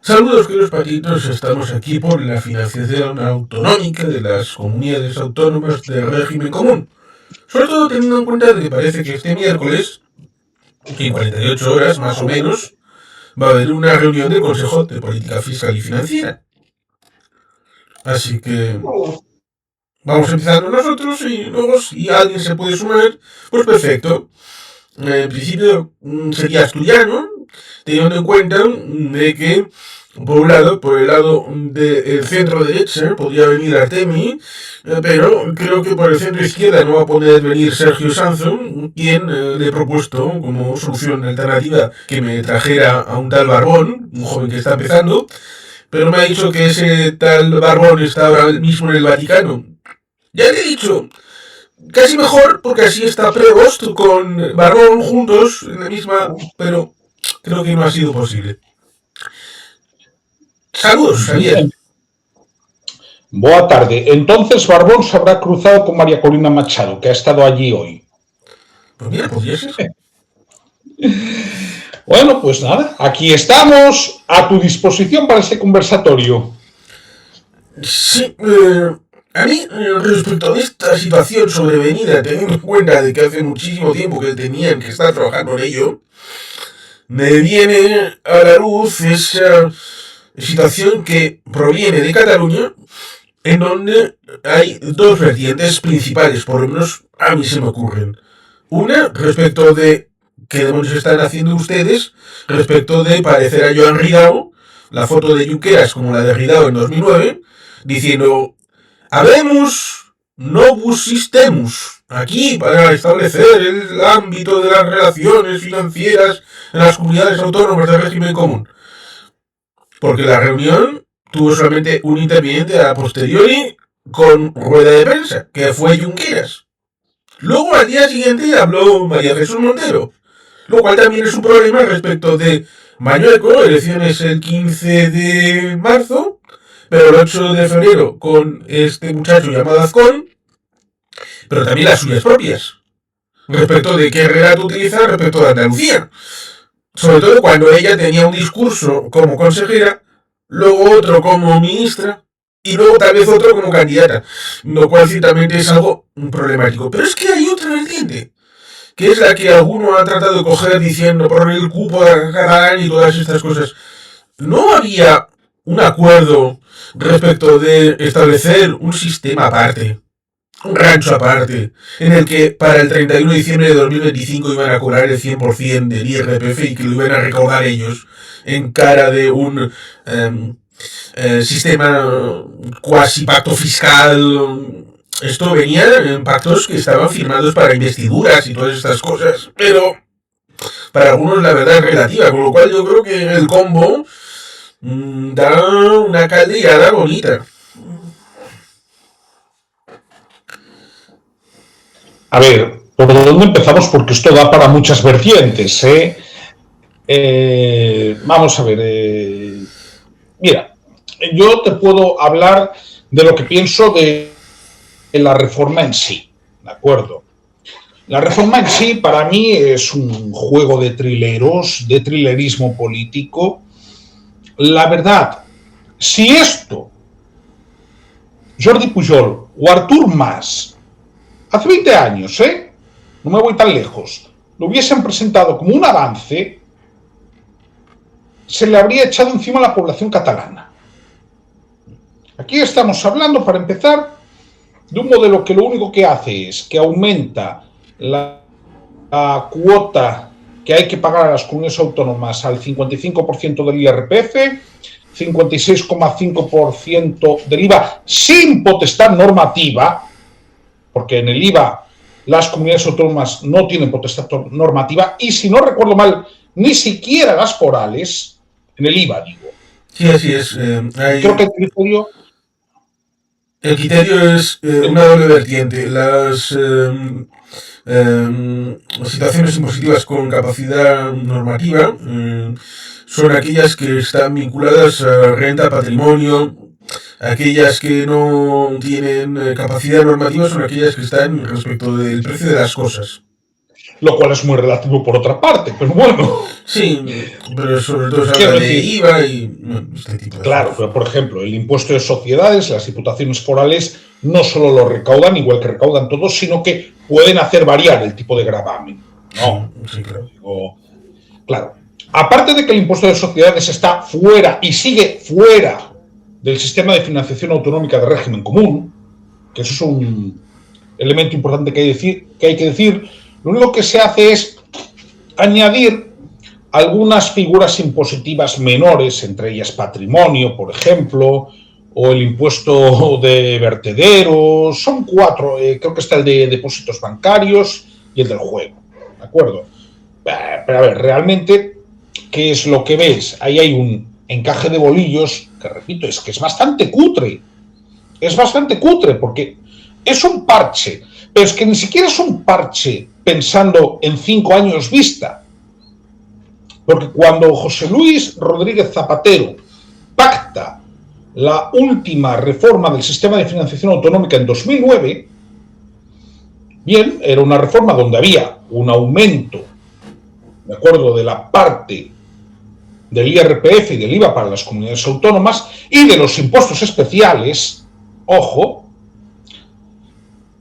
Saludos, queridos patitos. Estamos aquí por la financiación autonómica de las comunidades autónomas de régimen común. Sobre todo teniendo en cuenta que parece que este miércoles, en 48 horas más o menos, va a haber una reunión del Consejo de Política Fiscal y Financiera. Así que vamos empezando nosotros y luego si alguien se puede sumar, pues perfecto. En principio sería asturiano, teniendo en cuenta de que por el lado del centro derecha podría venir Artemi, pero creo que por el centro izquierda no va a poder venir Sergio Sanzo, quien le he propuesto como solución alternativa que me trajera a un tal Barbón, un joven que está empezando, pero me ha dicho que ese tal Barbón está ahora mismo en el Vaticano. Ya le he dicho, casi mejor, porque así está Prevost con Barbón juntos en la misma, pero creo que no ha sido posible. Saludos, Javier. Boa tarde. Entonces Barbón se habrá cruzado con María Corina Machado, que ha estado allí hoy. Pues mira, podría ser. Bueno, pues nada, aquí estamos a tu disposición para ese conversatorio. Sí, a mí, respecto a esta situación sobrevenida, teniendo en cuenta de que hace muchísimo tiempo que tenían que estar trabajando en ello, me viene a la luz esa situación que proviene de Cataluña, en donde hay dos vertientes principales, por lo menos a mí se me ocurren. Una, respecto de qué demonios están haciendo ustedes, respecto de parecer a Joan Ridao, la foto de Junqueras como la de Ridao en 2009, diciendo, habemos novus systemus, aquí para establecer el ámbito de las relaciones financieras en las comunidades autónomas del régimen común. Porque la reunión tuvo solamente un interviniente a posteriori con rueda de prensa, que fue Junqueras. Luego al día siguiente habló María Jesús Montero, lo cual también es un problema respecto de Mañueco, elecciones el 15 de marzo, pero el 8 de febrero con este muchacho llamado Azcón, pero también las suyas propias, respecto de qué relato utilizar respecto de Andalucía. Sobre todo cuando ella tenía un discurso como consejera, luego otro como ministra, y luego tal vez otro como candidata, lo cual ciertamente es algo problemático. Pero es que hay otra vertiente, que es la que alguno ha tratado de coger diciendo por el cupo de catalán y todas estas cosas. ¿No había un acuerdo respecto de establecer un sistema aparte, un rancho aparte, en el que para el 31 de diciembre de 2025 iban a cobrar el 100% del IRPF y que lo iban a recaudar ellos en cara de un sistema cuasi pacto fiscal? Esto venía en pactos que estaban firmados para investiduras y todas estas cosas, pero para algunos la verdad es relativa, con lo cual yo creo que el combo da una caldeada bonita. A ver, ¿por dónde empezamos? Porque esto da para muchas vertientes, vamos a ver. Mira, yo te puedo hablar de lo que pienso de la reforma en sí, ¿de acuerdo? La reforma en sí para mí es un juego de trileros, de trilerismo político. La verdad, si esto, Jordi Pujol o Artur Mas, hace 20 años, no me voy tan lejos, lo hubiesen presentado como un avance, se le habría echado encima a la población catalana. Aquí estamos hablando, para empezar, de un modelo que lo único que hace es que aumenta la cuota que hay que pagar a las comunidades autónomas al 55% del IRPF, 56,5% del IVA sin potestad normativa, porque en el IVA las comunidades autónomas no tienen potestad normativa, y si no recuerdo mal, ni siquiera las forales, en el IVA, digo. Sí, así es. Creo que el criterio es una doble vertiente. Las situaciones impositivas con capacidad normativa son aquellas que están vinculadas a renta, patrimonio. Aquellas que no tienen capacidad normativa son aquellas que están respecto del precio de las cosas. Lo cual es muy relativo por otra parte, pero bueno. Sí, pero sobre todo se habla Quiero de decir, IVA y bueno, este tipo de claro, cosas. pero por ejemplo, el impuesto de sociedades, las diputaciones forales no solo lo recaudan, igual que recaudan todos, sino que pueden hacer variar el tipo de gravamen. Sí, No, sí, claro. digo, claro. Aparte de que el impuesto de sociedades está fuera y sigue fuera del sistema de financiación autonómica de régimen común, que eso es un elemento importante que hay que decir, lo único que se hace es añadir algunas figuras impositivas menores, entre ellas patrimonio, por ejemplo, o el impuesto de vertederos, son 4, creo que está el de depósitos bancarios y el del juego, ¿de acuerdo? Pero a ver, realmente, ¿qué es lo que ves? Ahí hay un encaje de bolillos, que repito, es que es bastante cutre, porque es un parche, pero es que ni siquiera es un parche pensando en 5 años vista, porque cuando José Luis Rodríguez Zapatero pacta la última reforma del sistema de financiación autonómica en 2009, bien, era una reforma donde había un aumento, de acuerdo, de la parte del IRPF y del IVA para las comunidades autónomas y de los impuestos especiales, ojo,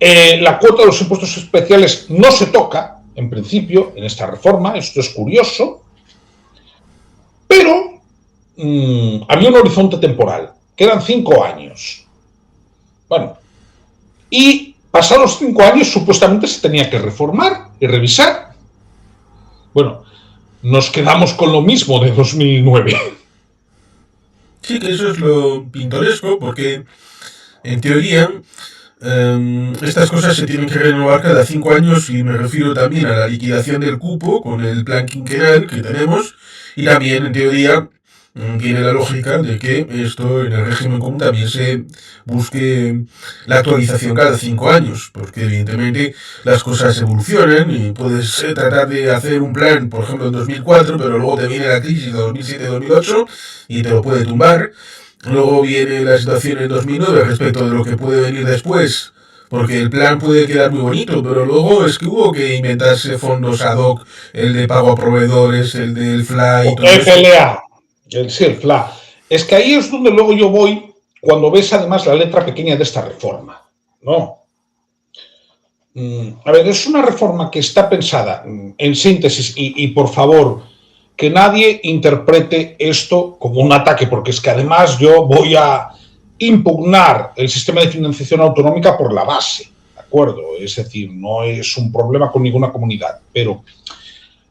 la cuota de los impuestos especiales no se toca, en principio, en esta reforma, esto es curioso, pero había un horizonte temporal, que eran 5 años. Bueno, y pasados los 5 años supuestamente se tenía que reformar y revisar. Bueno, nos quedamos con lo mismo de 2009. Sí, que eso es lo pintoresco, porque en teoría estas cosas se tienen que renovar cada 5 años y me refiero también a la liquidación del cupo con el plan quinquenal que tenemos y también en teoría tiene la lógica de que esto en el régimen común también se busque la actualización cada 5 años, porque evidentemente las cosas evolucionan y puedes tratar de hacer un plan, por ejemplo, en 2004, pero luego te viene la crisis de 2007-2008 y te lo puede tumbar. Luego viene la situación en 2009 respecto de lo que puede venir después, porque el plan puede quedar muy bonito, pero luego es que hubo que inventarse fondos ad hoc, el de pago a proveedores, el del FLA y O todo eso. FLA, el FLA. Es que ahí es donde luego yo voy cuando ves además la letra pequeña de esta reforma. No. A ver, es una reforma que está pensada, en síntesis, y por favor, que nadie interprete esto como un ataque, porque es que además yo voy a impugnar el sistema de financiación autonómica por la base, ¿de acuerdo? Es decir, no es un problema con ninguna comunidad, pero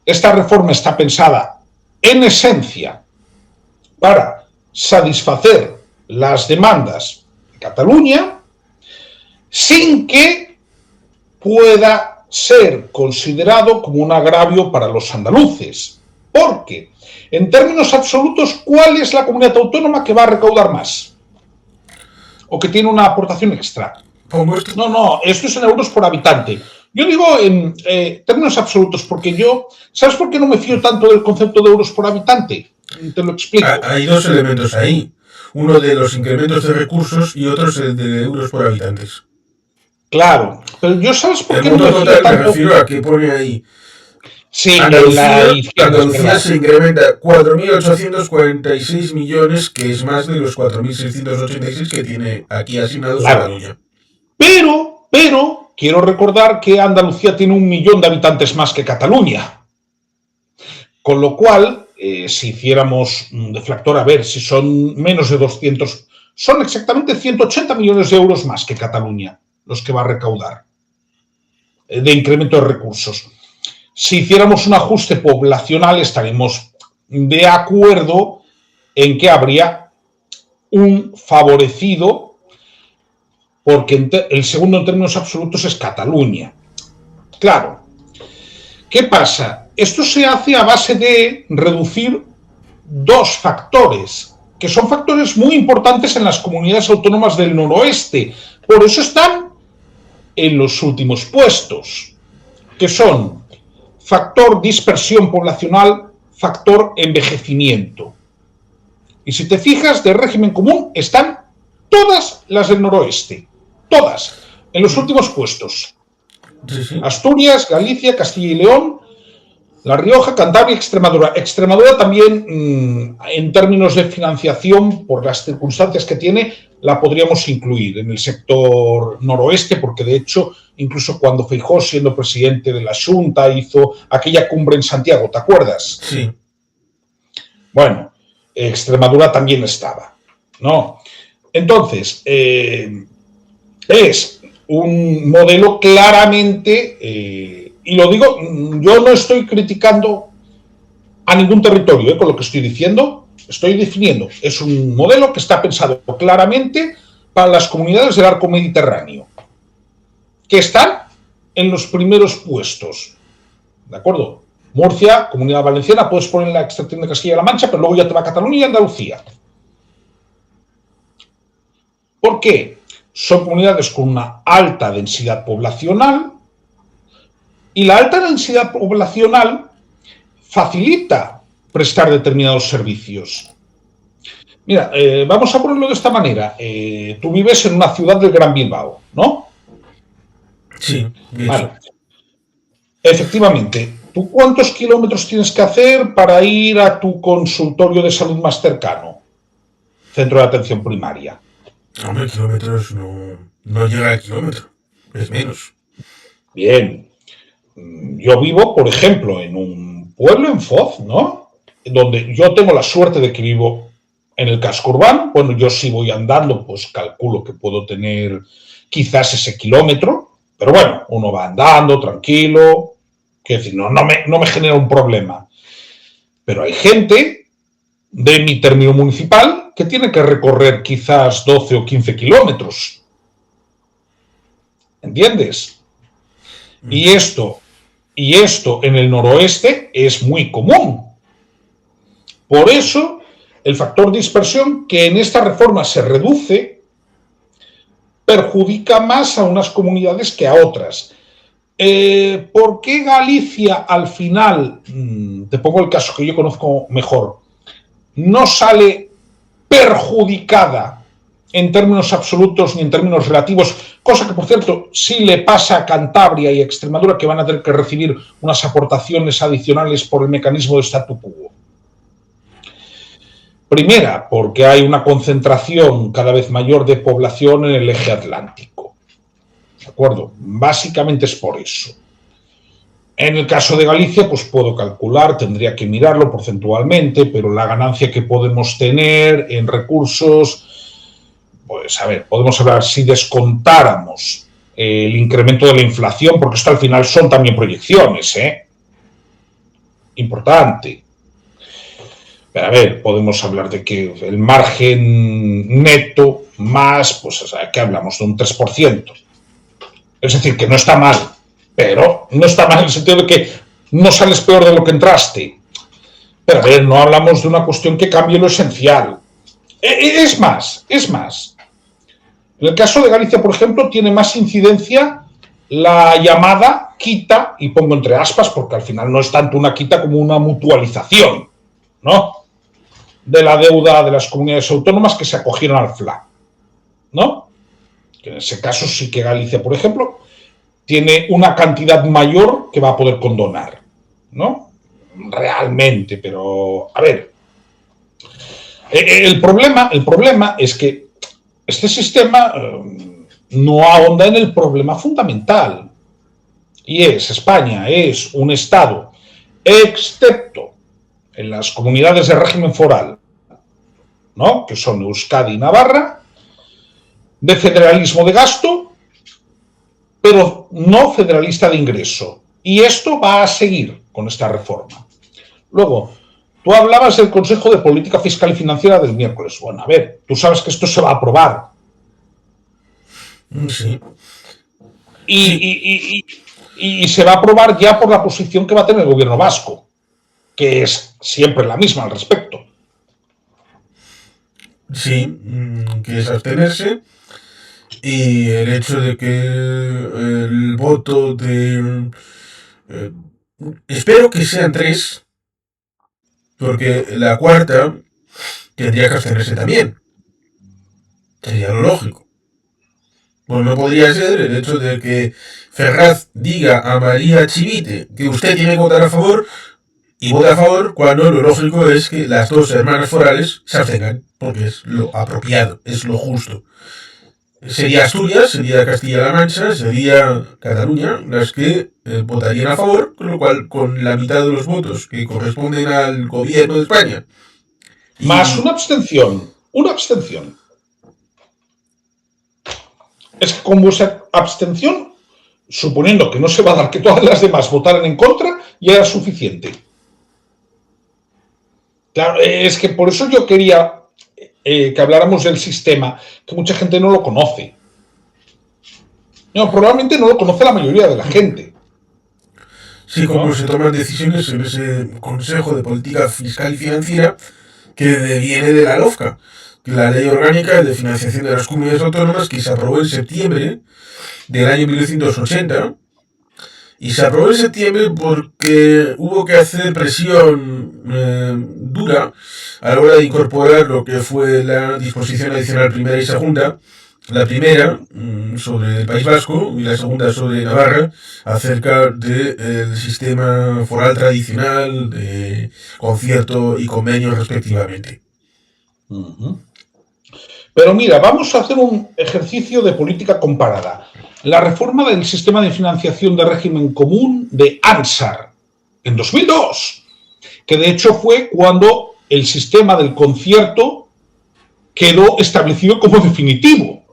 esta reforma está pensada en esencia para satisfacer las demandas de Cataluña sin que pueda ser considerado como un agravio para los andaluces. Porque, en términos absolutos, ¿cuál es la comunidad autónoma que va a recaudar más? O que tiene una aportación extra. Pongo esto. No, esto es en euros por habitante. Yo digo en términos absolutos, porque yo, ¿sabes por qué no me fío tanto del concepto de euros por habitante? Te lo explico. Hay dos elementos ahí. Uno de los incrementos de recursos y otro es el de euros por habitantes. Claro, pero yo, ¿sabes por El qué no monto me fío total me tanto? refiero a que pone ahí Sí, en la Andalucía, izquierda, es Andalucía verdad. se incrementa 4.846 millones, que es más de los 4.686 que tiene aquí asignados Claro. Cataluña. Pero, quiero recordar que Andalucía tiene 1 millón de habitantes más que Cataluña. Con lo cual, si hiciéramos un deflactor, a ver si son menos de 200, son exactamente 180 millones de euros más que Cataluña los que va a recaudar de incremento de recursos. Si hiciéramos un ajuste poblacional, estaremos de acuerdo en que habría un favorecido, porque el segundo en términos absolutos es Cataluña. Claro, ¿qué pasa? Esto se hace a base de reducir 2 factores, que son factores muy importantes en las comunidades autónomas del noroeste. Por eso están en los últimos puestos, que son factor dispersión poblacional, factor envejecimiento. Y si te fijas, de régimen común están todas las del noroeste, todas, en los últimos puestos. Sí, sí. Asturias, Galicia, Castilla y León, La Rioja, Cantabria y Extremadura. Extremadura también, en términos de financiación, por las circunstancias que tiene, la podríamos incluir en el sector noroeste, porque de hecho, incluso cuando Feijóo, siendo presidente de la Xunta, hizo aquella cumbre en Santiago, ¿te acuerdas? Sí. Bueno, Extremadura también estaba, ¿no? Entonces, es un modelo claramente, y lo digo, yo no estoy criticando a ningún territorio con lo que estoy diciendo, estoy definiendo, es un modelo que está pensado claramente para las comunidades del arco mediterráneo, que están en los primeros puestos, ¿de acuerdo? Murcia, Comunidad Valenciana, puedes poner la extracción de Castilla-La Mancha, pero luego ya te va a Cataluña y Andalucía. ¿Por qué? Son comunidades con una alta densidad poblacional y la alta densidad poblacional facilita prestar determinados servicios. Mira, vamos a ponerlo de esta manera. Tú vives en una ciudad del Gran Bilbao, ¿no? Sí. Vale. Efectivamente. ¿Tú cuántos kilómetros tienes que hacer para ir a tu consultorio de salud más cercano? Centro de atención primaria. Hombre, kilómetros no llega al kilómetro. Es menos. Bien. Yo vivo, por ejemplo, en un pueblo en Foz, ¿no? Donde yo tengo la suerte de que vivo en el casco urbano. Bueno, yo si voy andando, pues calculo que puedo tener quizás ese kilómetro, pero bueno, uno va andando tranquilo, quiero decir, no me genera un problema. Pero hay gente de mi término municipal que tiene que recorrer quizás 12 o 15 kilómetros. ¿Entiendes? Y esto en el noroeste es muy común. Por eso, el factor dispersión, que en esta reforma se reduce, perjudica más a unas comunidades que a otras. ¿Por qué Galicia al final, te pongo el caso que yo conozco mejor, no sale perjudicada en términos absolutos ni en términos relativos, cosa que por cierto sí le pasa a Cantabria y a Extremadura, que van a tener que recibir unas aportaciones adicionales por el mecanismo de statu quo? Primera, porque hay una concentración cada vez mayor de población en el eje atlántico. ¿De acuerdo? Básicamente es por eso. En el caso de Galicia, pues puedo calcular, tendría que mirarlo porcentualmente, pero la ganancia que podemos tener en recursos, pues a ver, podemos hablar si descontáramos el incremento de la inflación, porque esto al final son también proyecciones, importante. Pero a ver, podemos hablar de que el margen neto más, pues o sea, que hablamos de un 3%. Es decir, que no está mal, pero no está mal en el sentido de que no sales peor de lo que entraste. Pero a ver, no hablamos de una cuestión que cambie lo esencial. Es más. En el caso de Galicia, por ejemplo, tiene más incidencia la llamada quita, y pongo entre aspas, porque al final no es tanto una quita como una mutualización, ¿no?, de la deuda de las comunidades autónomas que se acogieron al FLA, ¿no? Que en ese caso sí que Galicia, por ejemplo, tiene una cantidad mayor que va a poder condonar, ¿no? Realmente, pero a ver, el problema es que este sistema no ahonda en el problema fundamental, y España es un Estado, excepto en las comunidades de régimen foral, ¿no?, que son Euskadi y Navarra, de federalismo de gasto, pero no federalista de ingreso. Y esto va a seguir con esta reforma. Luego, tú hablabas del Consejo de Política Fiscal y Financiera del miércoles. Bueno, a ver, tú sabes que esto se va a aprobar. Sí. Y se va a aprobar ya por la posición que va a tener el gobierno vasco, que es siempre la misma al respecto. Sí, que es abstenerse. Y el hecho de que el voto de... espero que sean 3, porque la cuarta tendría que abstenerse también. Sería lo lógico. Pues no podría ser el hecho de que Ferraz diga a María Chivite que usted tiene que votar a favor y vota a favor cuando lo lógico es que las dos hermanas forales se abstengan, porque es lo apropiado, es lo justo. Sería Asturias, sería Castilla-La Mancha, sería Cataluña las que votarían a favor, con lo cual con la mitad de los votos que corresponden al gobierno de España. Más una abstención. Una abstención. Es que con vuestra abstención, suponiendo que no se va a dar que todas las demás votaran en contra, ya era suficiente. Claro, es que por eso yo quería que habláramos del sistema, que mucha gente no lo conoce. No, probablemente no lo conoce la mayoría de la gente. Sí, como se toman decisiones en ese Consejo de Política Fiscal y Financiera que viene de la LOFCA, la Ley Orgánica de Financiación de las Comunidades Autónomas, que se aprobó en septiembre del año 1980. Y se aprobó en septiembre porque hubo que hacer presión dura a la hora de incorporar lo que fue la disposición adicional primera y segunda. La primera sobre el País Vasco y la segunda sobre Navarra, acerca del sistema foral tradicional, de concierto y convenio respectivamente. Pero mira, vamos a hacer un ejercicio de política comparada. La reforma del sistema de financiación de régimen común de ANSAR en 2002, que de hecho fue cuando el sistema del concierto quedó establecido como definitivo,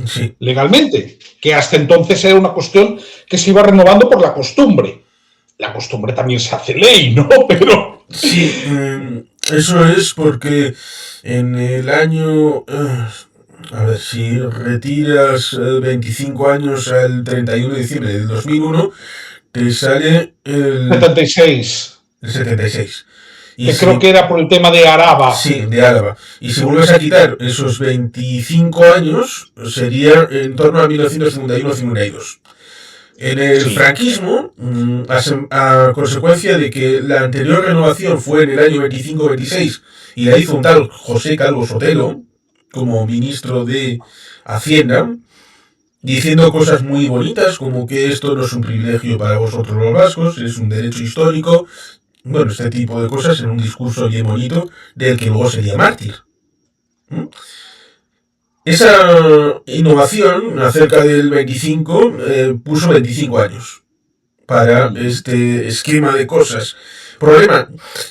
sí, legalmente, que hasta entonces era una cuestión que se iba renovando por la costumbre. La costumbre también se hace ley, ¿no? Pero... Sí, eso es porque en el año... a ver, si retiras 25 años al 31 de diciembre del 2001, te sale el 76. El 76. Y que creo que era por el tema de Araba. Sí, de Álava. Y si vuelves a quitar esos 25 años, sería en torno a 1951-52. En el franquismo, a consecuencia de que la anterior renovación fue en el año 25-26 y la hizo un tal José Calvo Sotelo como ministro de Hacienda, diciendo cosas muy bonitas como que esto no es un privilegio para vosotros los vascos, es un derecho histórico, bueno, este tipo de cosas en un discurso bien bonito del que luego sería mártir. Esa innovación acerca del 25 puso 25 años para este esquema de cosas. Problema,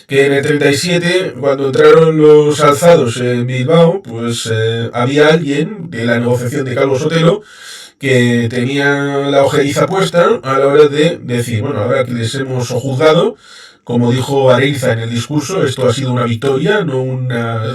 que en el 37, cuando entraron los alzados en Bilbao, pues había alguien de la negociación de Calvo Sotelo que tenía la ojeriza puesta a la hora de decir, bueno, ahora que les hemos juzgado, como dijo Areiza en el discurso, esto ha sido una victoria,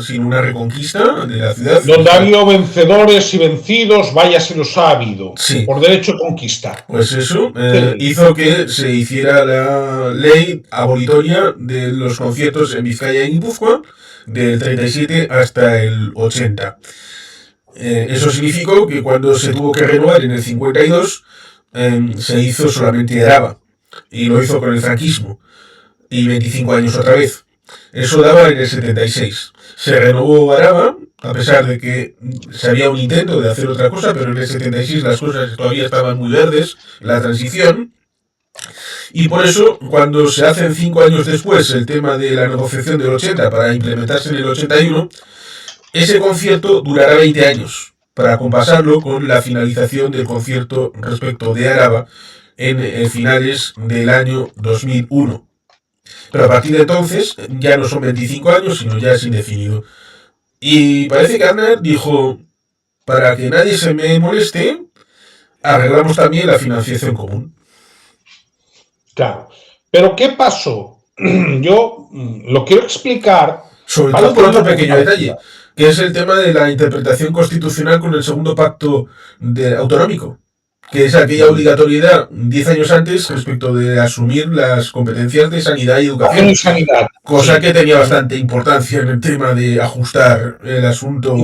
sino una reconquista de la ciudad. Donde ha habido vencedores y vencidos, vaya si los ha habido. Sí. Por derecho de conquista. Pues eso hizo que se hiciera la ley abolitoria de los conciertos en Vizcaya y Guipúzcoa del 37 hasta el 80. Eso significó que cuando se tuvo que renovar en el 52, se hizo solamente Araba. Y lo hizo con el franquismo. Y 25 años otra vez. Eso daba en el 76. Se renovó Araba, a pesar de que se había un intento de hacer otra cosa, pero en el 76 las cosas todavía estaban muy verdes, la transición. Y por eso, cuando se hacen 5 años después el tema de la negociación del 80 para implementarse en el 81, ese concierto durará 20 años, para compasarlo con la finalización del concierto respecto de Araba en finales del año 2001. Pero a partir de entonces ya no son 25 años, sino ya es indefinido. Y parece que Aznar dijo, para que nadie se me moleste, arreglamos también la financiación común. Claro. Pero ¿qué pasó? Yo lo quiero explicar. Sobre todo por otro pequeño detalle, que es el tema de la interpretación constitucional con el segundo pacto autonómico, que es aquella obligatoriedad 10 años antes respecto de asumir las competencias de sanidad y educación. Cosa que tenía bastante importancia en el tema de ajustar el asunto.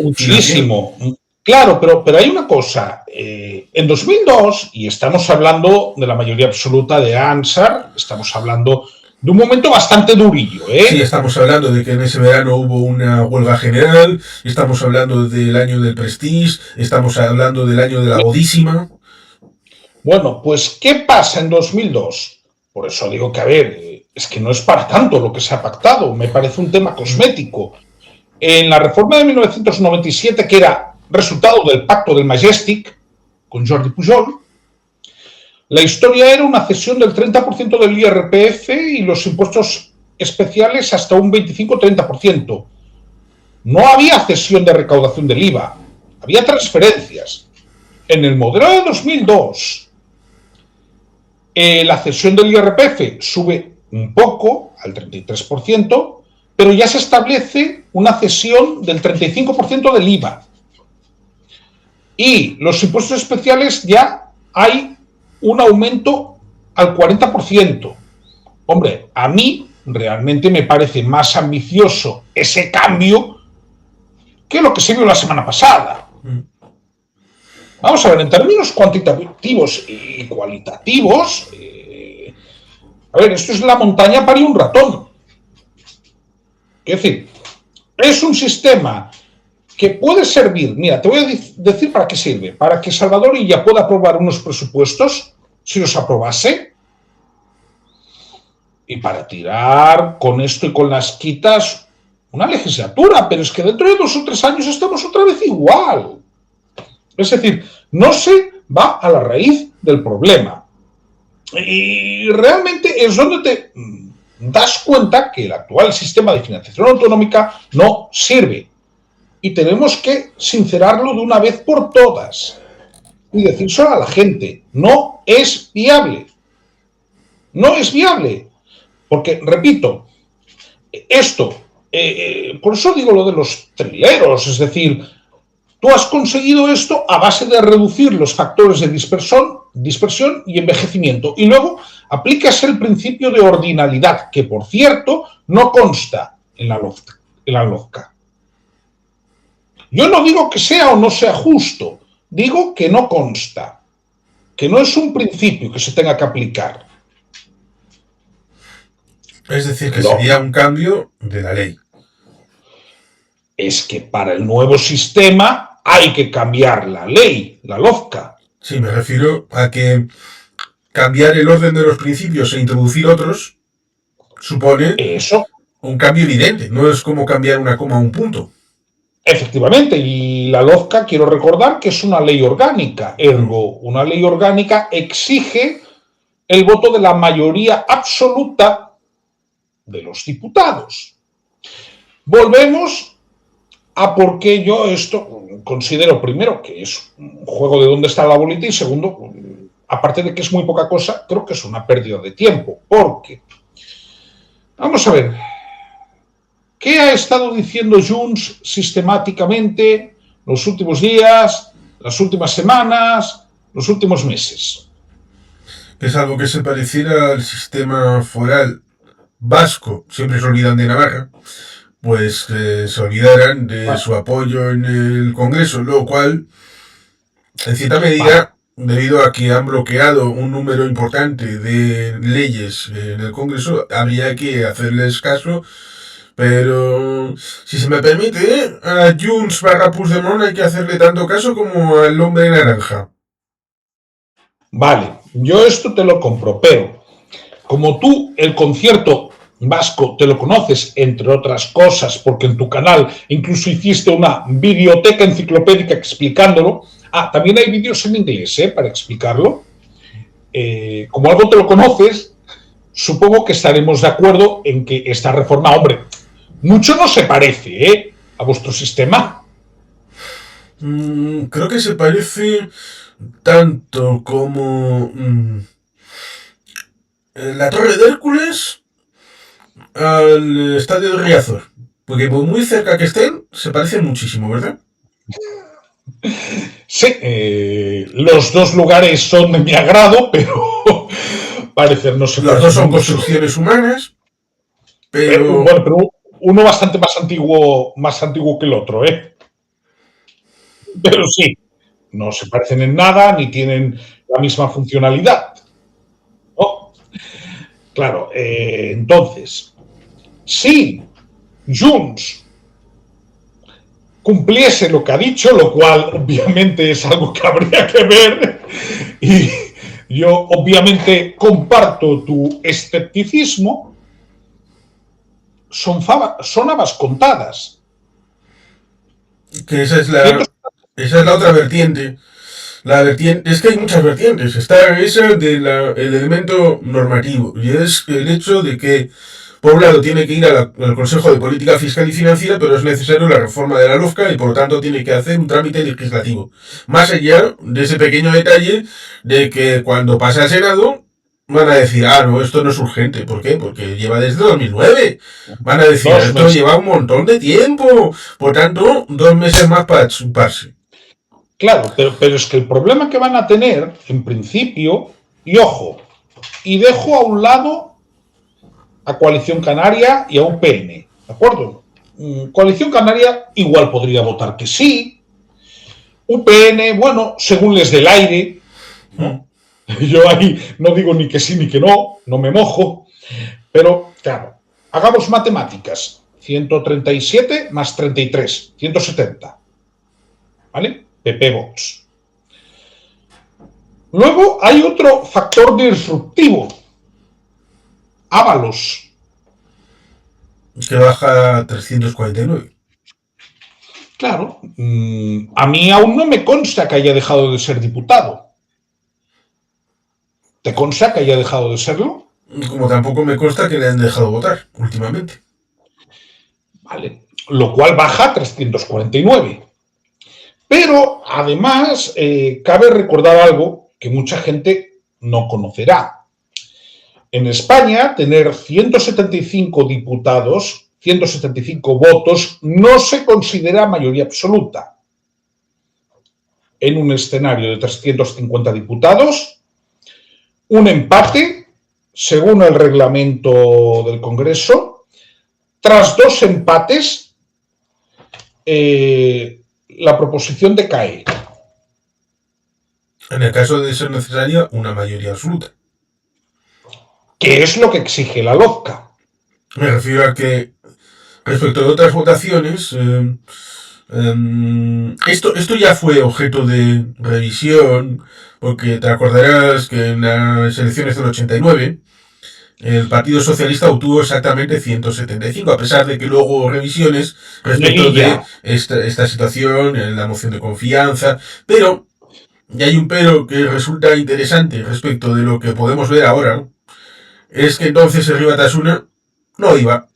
Muchísimo. Claro, pero hay una cosa. En 2002, y estamos hablando de la mayoría absoluta de ANSAR, estamos hablando de un momento bastante durillo, ¿eh? Sí, estamos hablando de que en ese verano hubo una huelga general, estamos hablando del año del Prestige, estamos hablando del año de la Bodísima. Bueno, pues, ¿qué pasa en 2002? Por eso digo que, a ver, es que no es para tanto lo que se ha pactado, me parece un tema cosmético. En la reforma de 1997, que era resultado del pacto del Majestic con Jordi Pujol, la historia era una cesión del 30% del IRPF y los impuestos especiales hasta un 25-30%. No había cesión de recaudación del IVA, había transferencias. En el modelo de 2002, la cesión del IRPF sube un poco, al 33%, pero ya se establece una cesión del 35% del IVA. Y los impuestos especiales ya hay un aumento al 40%. Hombre, a mí realmente me parece más ambicioso ese cambio que lo que se vio la semana pasada. Vamos a ver, en términos cuantitativos y cualitativos, a ver, esto es la montaña para un ratón. Es decir, es un sistema que puede servir, mira, te voy a decir para qué sirve, para que Salvador Illa pueda aprobar unos presupuestos, si los aprobase, y para tirar con esto y con las quitas una legislatura, pero es que dentro de 2 o 3 años estamos otra vez igual. Es decir, no se va a la raíz del problema. Y realmente es donde te das cuenta que el actual sistema de financiación autonómica no sirve. Y tenemos que sincerarlo de una vez por todas y decírselo a la gente. No es viable. No es viable. Porque, repito, esto, por eso digo lo de los trileros, es decir, tú has conseguido esto a base de reducir los factores de dispersión y envejecimiento. Y luego aplicas el principio de ordinalidad, que por cierto no consta en la LOFCA. Yo no digo que sea o no sea justo, digo que no consta, que no es un principio que se tenga que aplicar. Es decir, que sería un cambio de la ley. Es que para el nuevo sistema hay que cambiar la ley, la LOFCA. Sí, me refiero a que cambiar el orden de los principios e introducir otros supone eso un cambio evidente, no es como cambiar una coma a un punto. Efectivamente, y la LOFCA, quiero recordar que es una ley orgánica, ergo, una ley orgánica exige el voto de la mayoría absoluta de los diputados. Volvemos a por qué yo esto considero, primero, que es un juego de dónde está la bolita, y segundo, aparte de que es muy poca cosa, creo que es una pérdida de tiempo, porque, vamos a ver, ¿qué ha estado diciendo Junts sistemáticamente los últimos días, las últimas semanas, los últimos meses? Es algo que se pareciera al sistema foral vasco, siempre se olvidan de Navarra, pues que se olvidaran de su apoyo en el Congreso, lo cual, en cierta medida, debido a que han bloqueado un número importante de leyes en el Congreso, habría que hacerles caso. Pero, si se me permite, a Junts / Puigdemont hay que hacerle tanto caso como al hombre naranja. Vale, yo esto te lo compro, pero como tú el concierto vasco te lo conoces, entre otras cosas, porque en tu canal incluso hiciste una biblioteca enciclopédica explicándolo, también hay vídeos en inglés para explicarlo, como algo te lo conoces, supongo que estaremos de acuerdo en que esta reforma, hombre, mucho no se parece, a vuestro sistema. Creo que se parece tanto como la Torre de Hércules al Estadio de Riazor. Porque por muy cerca que estén, se parecen muchísimo, ¿verdad? Sí, los dos lugares son de mi agrado, pero parecen no se parecen. Los dos son construcciones humanas, pero uno bastante más antiguo que el otro, Pero sí, no se parecen en nada ni tienen la misma funcionalidad. ¿No? Claro, entonces, si Junts cumpliese lo que ha dicho, lo cual obviamente es algo que habría que ver, y yo obviamente comparto tu escepticismo, son habas contadas. Que esa es la otra vertiente. La vertiente, es que hay muchas vertientes. Está esa del elemento normativo, y es el hecho de que, por un lado, tiene que ir al Consejo de Política Fiscal y Financiera, pero es necesario la reforma de la LOFCA y por lo tanto tiene que hacer un trámite legislativo. Más allá de ese pequeño detalle de que cuando pasa al Senado, van a decir, no, esto no es urgente. ¿Por qué? Porque lleva desde 2009. Van a decir, esto lleva un montón de tiempo. Por tanto, 2 meses más para chuparse. Claro, pero es que el problema que van a tener, en principio, y ojo, y dejo a un lado a Coalición Canaria y a UPN, ¿de acuerdo? Coalición Canaria igual podría votar que sí. UPN, bueno, según les dé el aire, ¿no? Yo ahí no digo ni que sí ni que no me mojo, pero claro, hagamos matemáticas. 137 más 33, 170. ¿Vale? PP Vox. Luego hay otro factor disruptivo. Ábalos. Que baja a 349. Claro, a mí aún no me consta que haya dejado de ser diputado. ¿Te consta que haya dejado de serlo? Como tampoco me consta que le han dejado votar últimamente. Vale, lo cual baja a 349. Pero además cabe recordar algo que mucha gente no conocerá. En España, tener 175 diputados, 175 votos, no se considera mayoría absoluta. En un escenario de 350 diputados, un empate, según el reglamento del Congreso, tras 2 empates, la proposición decae. En el caso de ser necesaria una mayoría absoluta. ¿Qué es lo que exige la LOFCA? Me refiero a que, respecto de otras votaciones, esto ya fue objeto de revisión, porque te acordarás que en las elecciones del 89 el Partido Socialista obtuvo exactamente 175, a pesar de que luego hubo revisiones respecto de esta situación, en la moción de confianza, pero, y hay un pero que resulta interesante respecto de lo que podemos ver ahora, ¿no? Es que entonces Herri Batasuna no iba.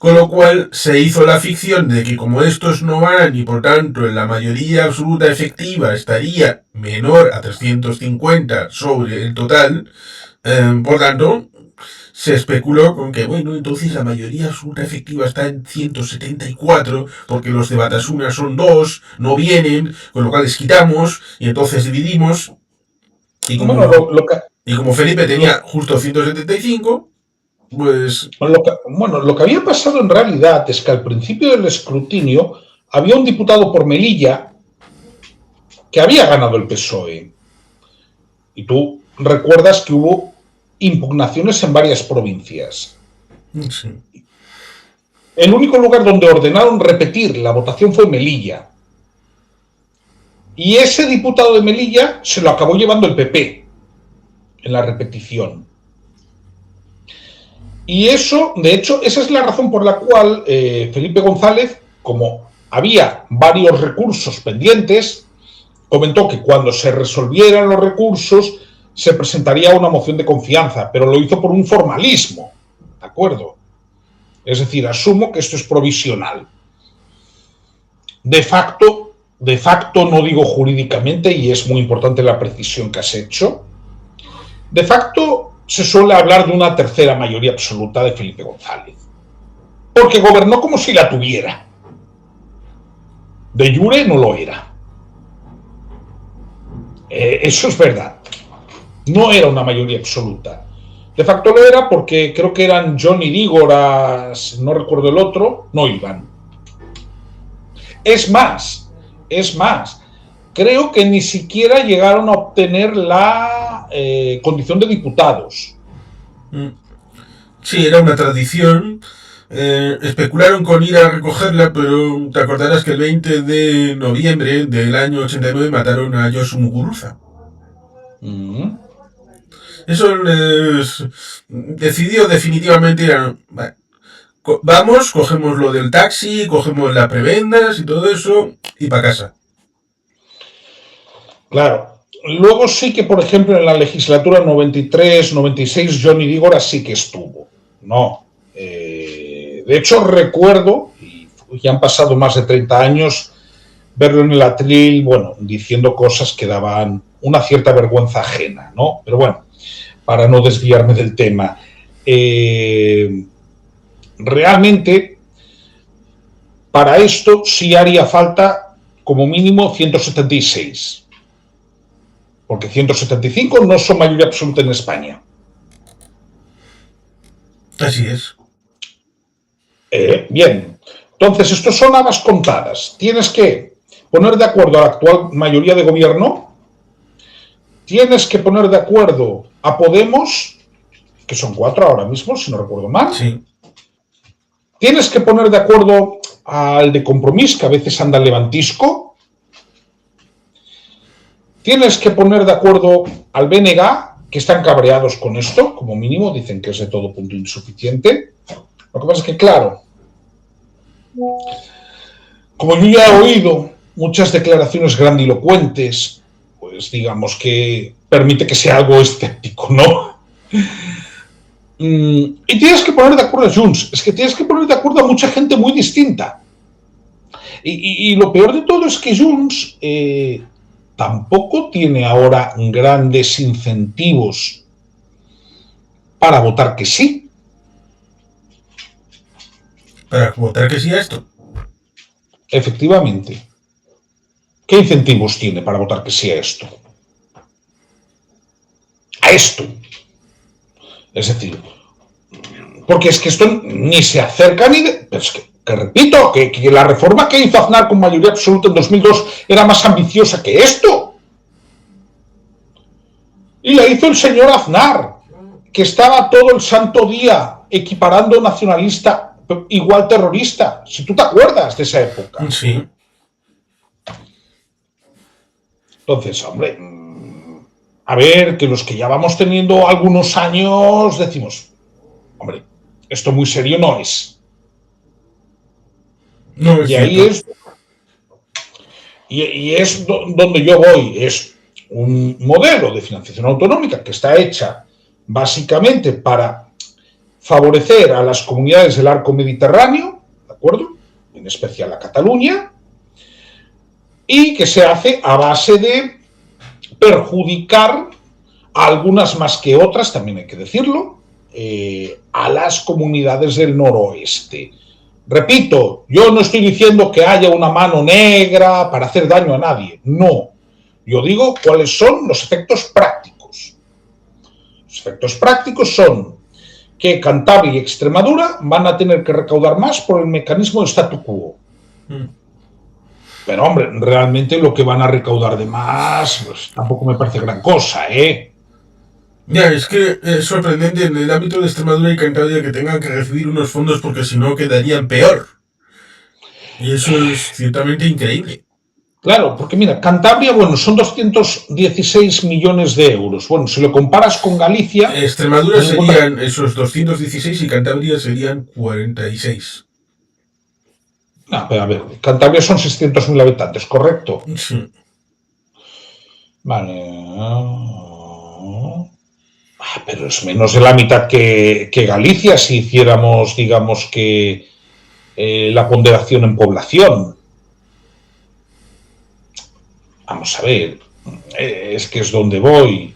Con lo cual se hizo la ficción de que como estos no van y por tanto la mayoría absoluta efectiva estaría menor a 350 sobre el total, por tanto se especuló con que, bueno, entonces la mayoría absoluta efectiva está en 174, porque los de Batasuna son 2, no vienen, con lo cual les quitamos y entonces dividimos. Y como Felipe tenía justo 175, pues... Lo que había pasado en realidad es que al principio del escrutinio había un diputado por Melilla que había ganado el PSOE. Y tú recuerdas que hubo impugnaciones en varias provincias. Sí. El único lugar donde ordenaron repetir la votación fue Melilla. Y ese diputado de Melilla se lo acabó llevando el PP en la repetición. Y eso, de hecho, esa es la razón por la cual Felipe González, como había varios recursos pendientes, comentó que cuando se resolvieran los recursos se presentaría una moción de confianza, pero lo hizo por un formalismo, ¿de acuerdo? Es decir, asumo que esto es provisional. De facto, no digo jurídicamente, y es muy importante la precisión que has hecho, de facto se suele hablar de una tercera mayoría absoluta de Felipe González, porque gobernó como si la tuviera. De jure no lo era. Eso es verdad. No era una mayoría absoluta. De facto lo era porque creo que eran John y Dígoras, no recuerdo el otro, no iban. Es más, creo que ni siquiera llegaron a obtener la condición de diputados. Sí, era una tradición. Especularon con ir a recogerla, pero te acordarás que el 20 de noviembre del año 89 mataron a Josu Muguruza. Eso les decidió definitivamente Vamos, cogemos lo del taxi, cogemos las prebendas y todo eso, y para casa. Claro. Luego sí que, por ejemplo, en la legislatura 93, 96, Johnny Dígora sí que estuvo. No. De hecho, recuerdo, y ya han pasado más de 30 años, verlo en el atril, bueno, diciendo cosas que daban una cierta vergüenza ajena, ¿no? Pero bueno, para no desviarme del tema. Realmente, para esto sí haría falta como mínimo 176. Porque 175 no son mayoría absoluta en España. Así es. Bien, entonces esto son habas contadas. Tienes que poner de acuerdo a la actual mayoría de gobierno, tienes que poner de acuerdo a Podemos, que son 4 ahora mismo, si no recuerdo mal. Sí. Tienes que poner de acuerdo al de Compromís, que a veces anda levantisco. Tienes que poner de acuerdo al BNG, que están cabreados con esto, como mínimo, dicen que es de todo punto insuficiente. Lo que pasa es que, claro, como yo ya he oído muchas declaraciones grandilocuentes, pues digamos que permite que sea algo escéptico, ¿no? Y tienes que poner de acuerdo a Junts, es que tienes que poner de acuerdo a mucha gente muy distinta. Y lo peor de todo es que Junts tampoco tiene ahora grandes incentivos para votar que sí. Para votar que sí a esto. Efectivamente. ¿Qué incentivos tiene para votar que sí a esto? A esto. Es decir, porque es que esto ni se acerca ni de... Pero es que repito, que la reforma que hizo Aznar con mayoría absoluta en 2002 era más ambiciosa que esto. Y la hizo el señor Aznar, que estaba todo el santo día equiparando nacionalista igual terrorista, si tú te acuerdas de esa época. Sí. Entonces, hombre, a ver, que los que ya vamos teniendo algunos años decimos, hombre, esto muy serio no es. No es Y ahí cierto. es, y es donde yo voy, es un modelo de financiación autonómica que está hecha básicamente para favorecer a las comunidades del arco mediterráneo, ¿de acuerdo? En especial a Cataluña, y que se hace a base de perjudicar a algunas más que otras, también hay que decirlo, a las comunidades del noroeste. Repito, yo no estoy diciendo que haya una mano negra para hacer daño a nadie, no. Yo digo cuáles son los efectos prácticos. Los efectos prácticos son que Cantabria y Extremadura van a tener que recaudar más por el mecanismo de statu quo. Pero, hombre, realmente lo que van a recaudar de más, pues tampoco me parece gran cosa, ¿eh? Ya, es que es sorprendente en el ámbito de Extremadura y Cantabria que tengan que recibir unos fondos porque si no quedarían peor. Y eso es ciertamente increíble. Claro, porque mira, Cantabria, bueno, son 216 millones de euros. Bueno, si lo comparas con Galicia... Extremadura serían esos 216 y Cantabria serían 46. No, pero a ver, Cantabria son 600.000 habitantes, ¿correcto? Sí. Vale. Pero es menos de la mitad que Galicia si hiciéramos, digamos que, la ponderación en población. Vamos a ver, es que es donde voy.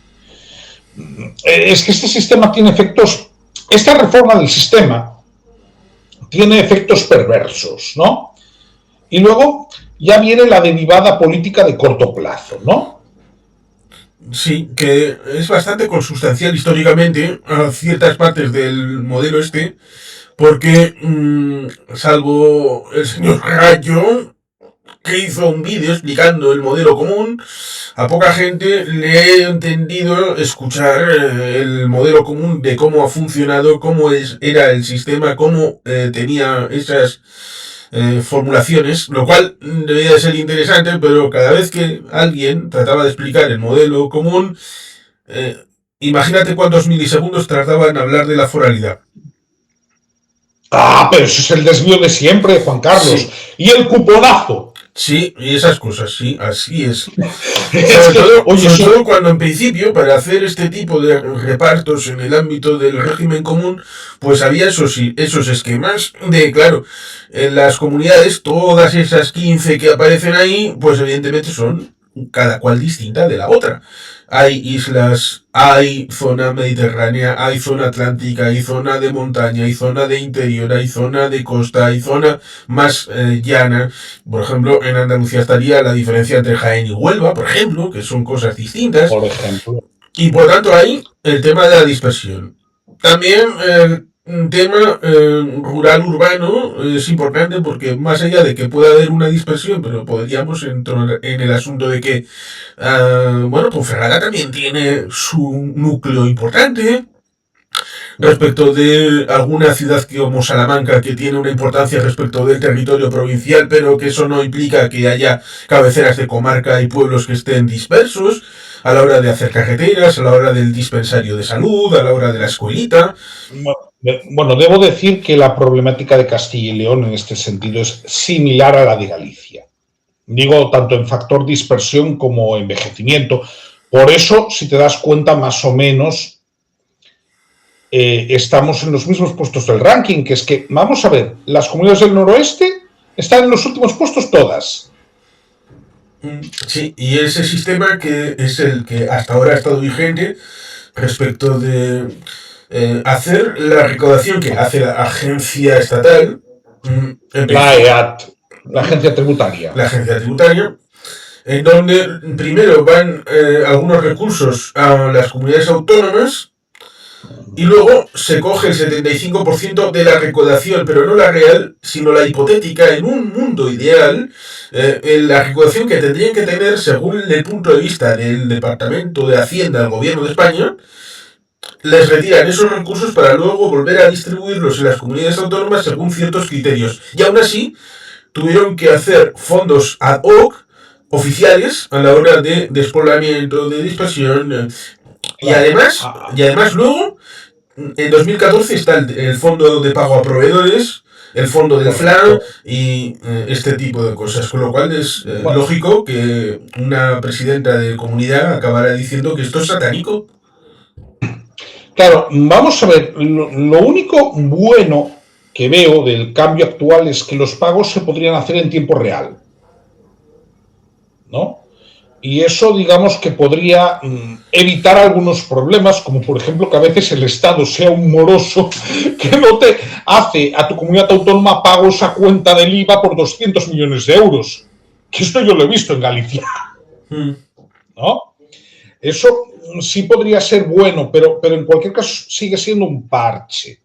Es que este sistema tiene efectos, esta reforma del sistema tiene efectos perversos, ¿no? Y luego ya viene la derivada política de corto plazo, ¿no? Sí, que es bastante consustancial históricamente a ciertas partes del modelo este, porque salvo el señor Gallo, que hizo un vídeo explicando el modelo común, a poca gente le he entendido escuchar el modelo común de cómo ha funcionado, cómo era el sistema, cómo tenía esas formulaciones, lo cual debía de ser interesante, pero cada vez que alguien trataba de explicar el modelo común, imagínate cuántos milisegundos tardaba en hablar de la foralidad. Pero eso es el desvío de siempre, Juan Carlos. Sí, Y el cuponazo. sí, y esas cosas, sí, así es. Es que, oye, Sobre eso, todo cuando en principio, para hacer este tipo de repartos en el ámbito del régimen común, pues había esos esquemas de, claro, en las comunidades, todas esas 15 que aparecen ahí, pues evidentemente son cada cual distinta de la otra. Hay islas, hay zona mediterránea, hay zona atlántica, hay zona de montaña, hay zona de interior, hay zona de costa, hay zona más llana. Por ejemplo, en Andalucía estaría la diferencia entre Jaén y Huelva, por ejemplo, que son cosas distintas. por ejemplo. Y por tanto ahí el tema de la dispersión. También un tema rural-urbano es importante porque más allá de que pueda haber una dispersión, pero podríamos entrar en el asunto de que, bueno, Ponferrada también tiene su núcleo importante, respecto de alguna ciudad como Salamanca que tiene una importancia respecto del territorio provincial, pero que eso no implica que haya cabeceras de comarca y pueblos que estén dispersos a la hora de hacer carreteras, a la hora del dispensario de salud, a la hora de la escuelita. Bueno, debo decir que la problemática de Castilla y León en este sentido es similar a la de Galicia. Digo, tanto en factor dispersión como envejecimiento. Por eso, si te das cuenta, más o menos estamos en los mismos puestos del ranking, que es que, vamos a ver, las comunidades del noroeste están en los últimos puestos todas. Sí, y ese sistema que es el que hasta ahora ha estado vigente respecto de hacer la recaudación que hace la agencia estatal, La empezó EAT, la agencia tributaria. la agencia tributaria, en donde primero van algunos recursos a las comunidades autónomas y luego se coge el 75% de la recaudación, pero no la real, sino la hipotética, en un mundo ideal, la recaudación que tendrían que tener según el punto de vista del Departamento de Hacienda del Gobierno de España, les retiran esos recursos para luego volver a distribuirlos en las comunidades autónomas según ciertos criterios. Y aún así, tuvieron que hacer fondos ad hoc oficiales a la hora de despoblamiento, de dispersión. Y Claro. además, y además luego, en 2014 está el fondo de pago a proveedores, el fondo del FLAN Correcto. y este tipo de cosas. Con lo cual es Bueno, lógico que una presidenta de comunidad acabara diciendo que esto es satánico. claro, vamos a ver, lo único bueno que veo del cambio actual es que los pagos se podrían hacer en tiempo real, ¿no? Y eso, digamos, que podría evitar algunos problemas, como por ejemplo que a veces el Estado sea un moroso que no te hace a tu comunidad autónoma pagos a cuenta del IVA por 200 millones de euros. Que esto yo lo he visto en Galicia, Mm. ¿no? Eso sí podría ser bueno, pero en cualquier caso sigue siendo un parche.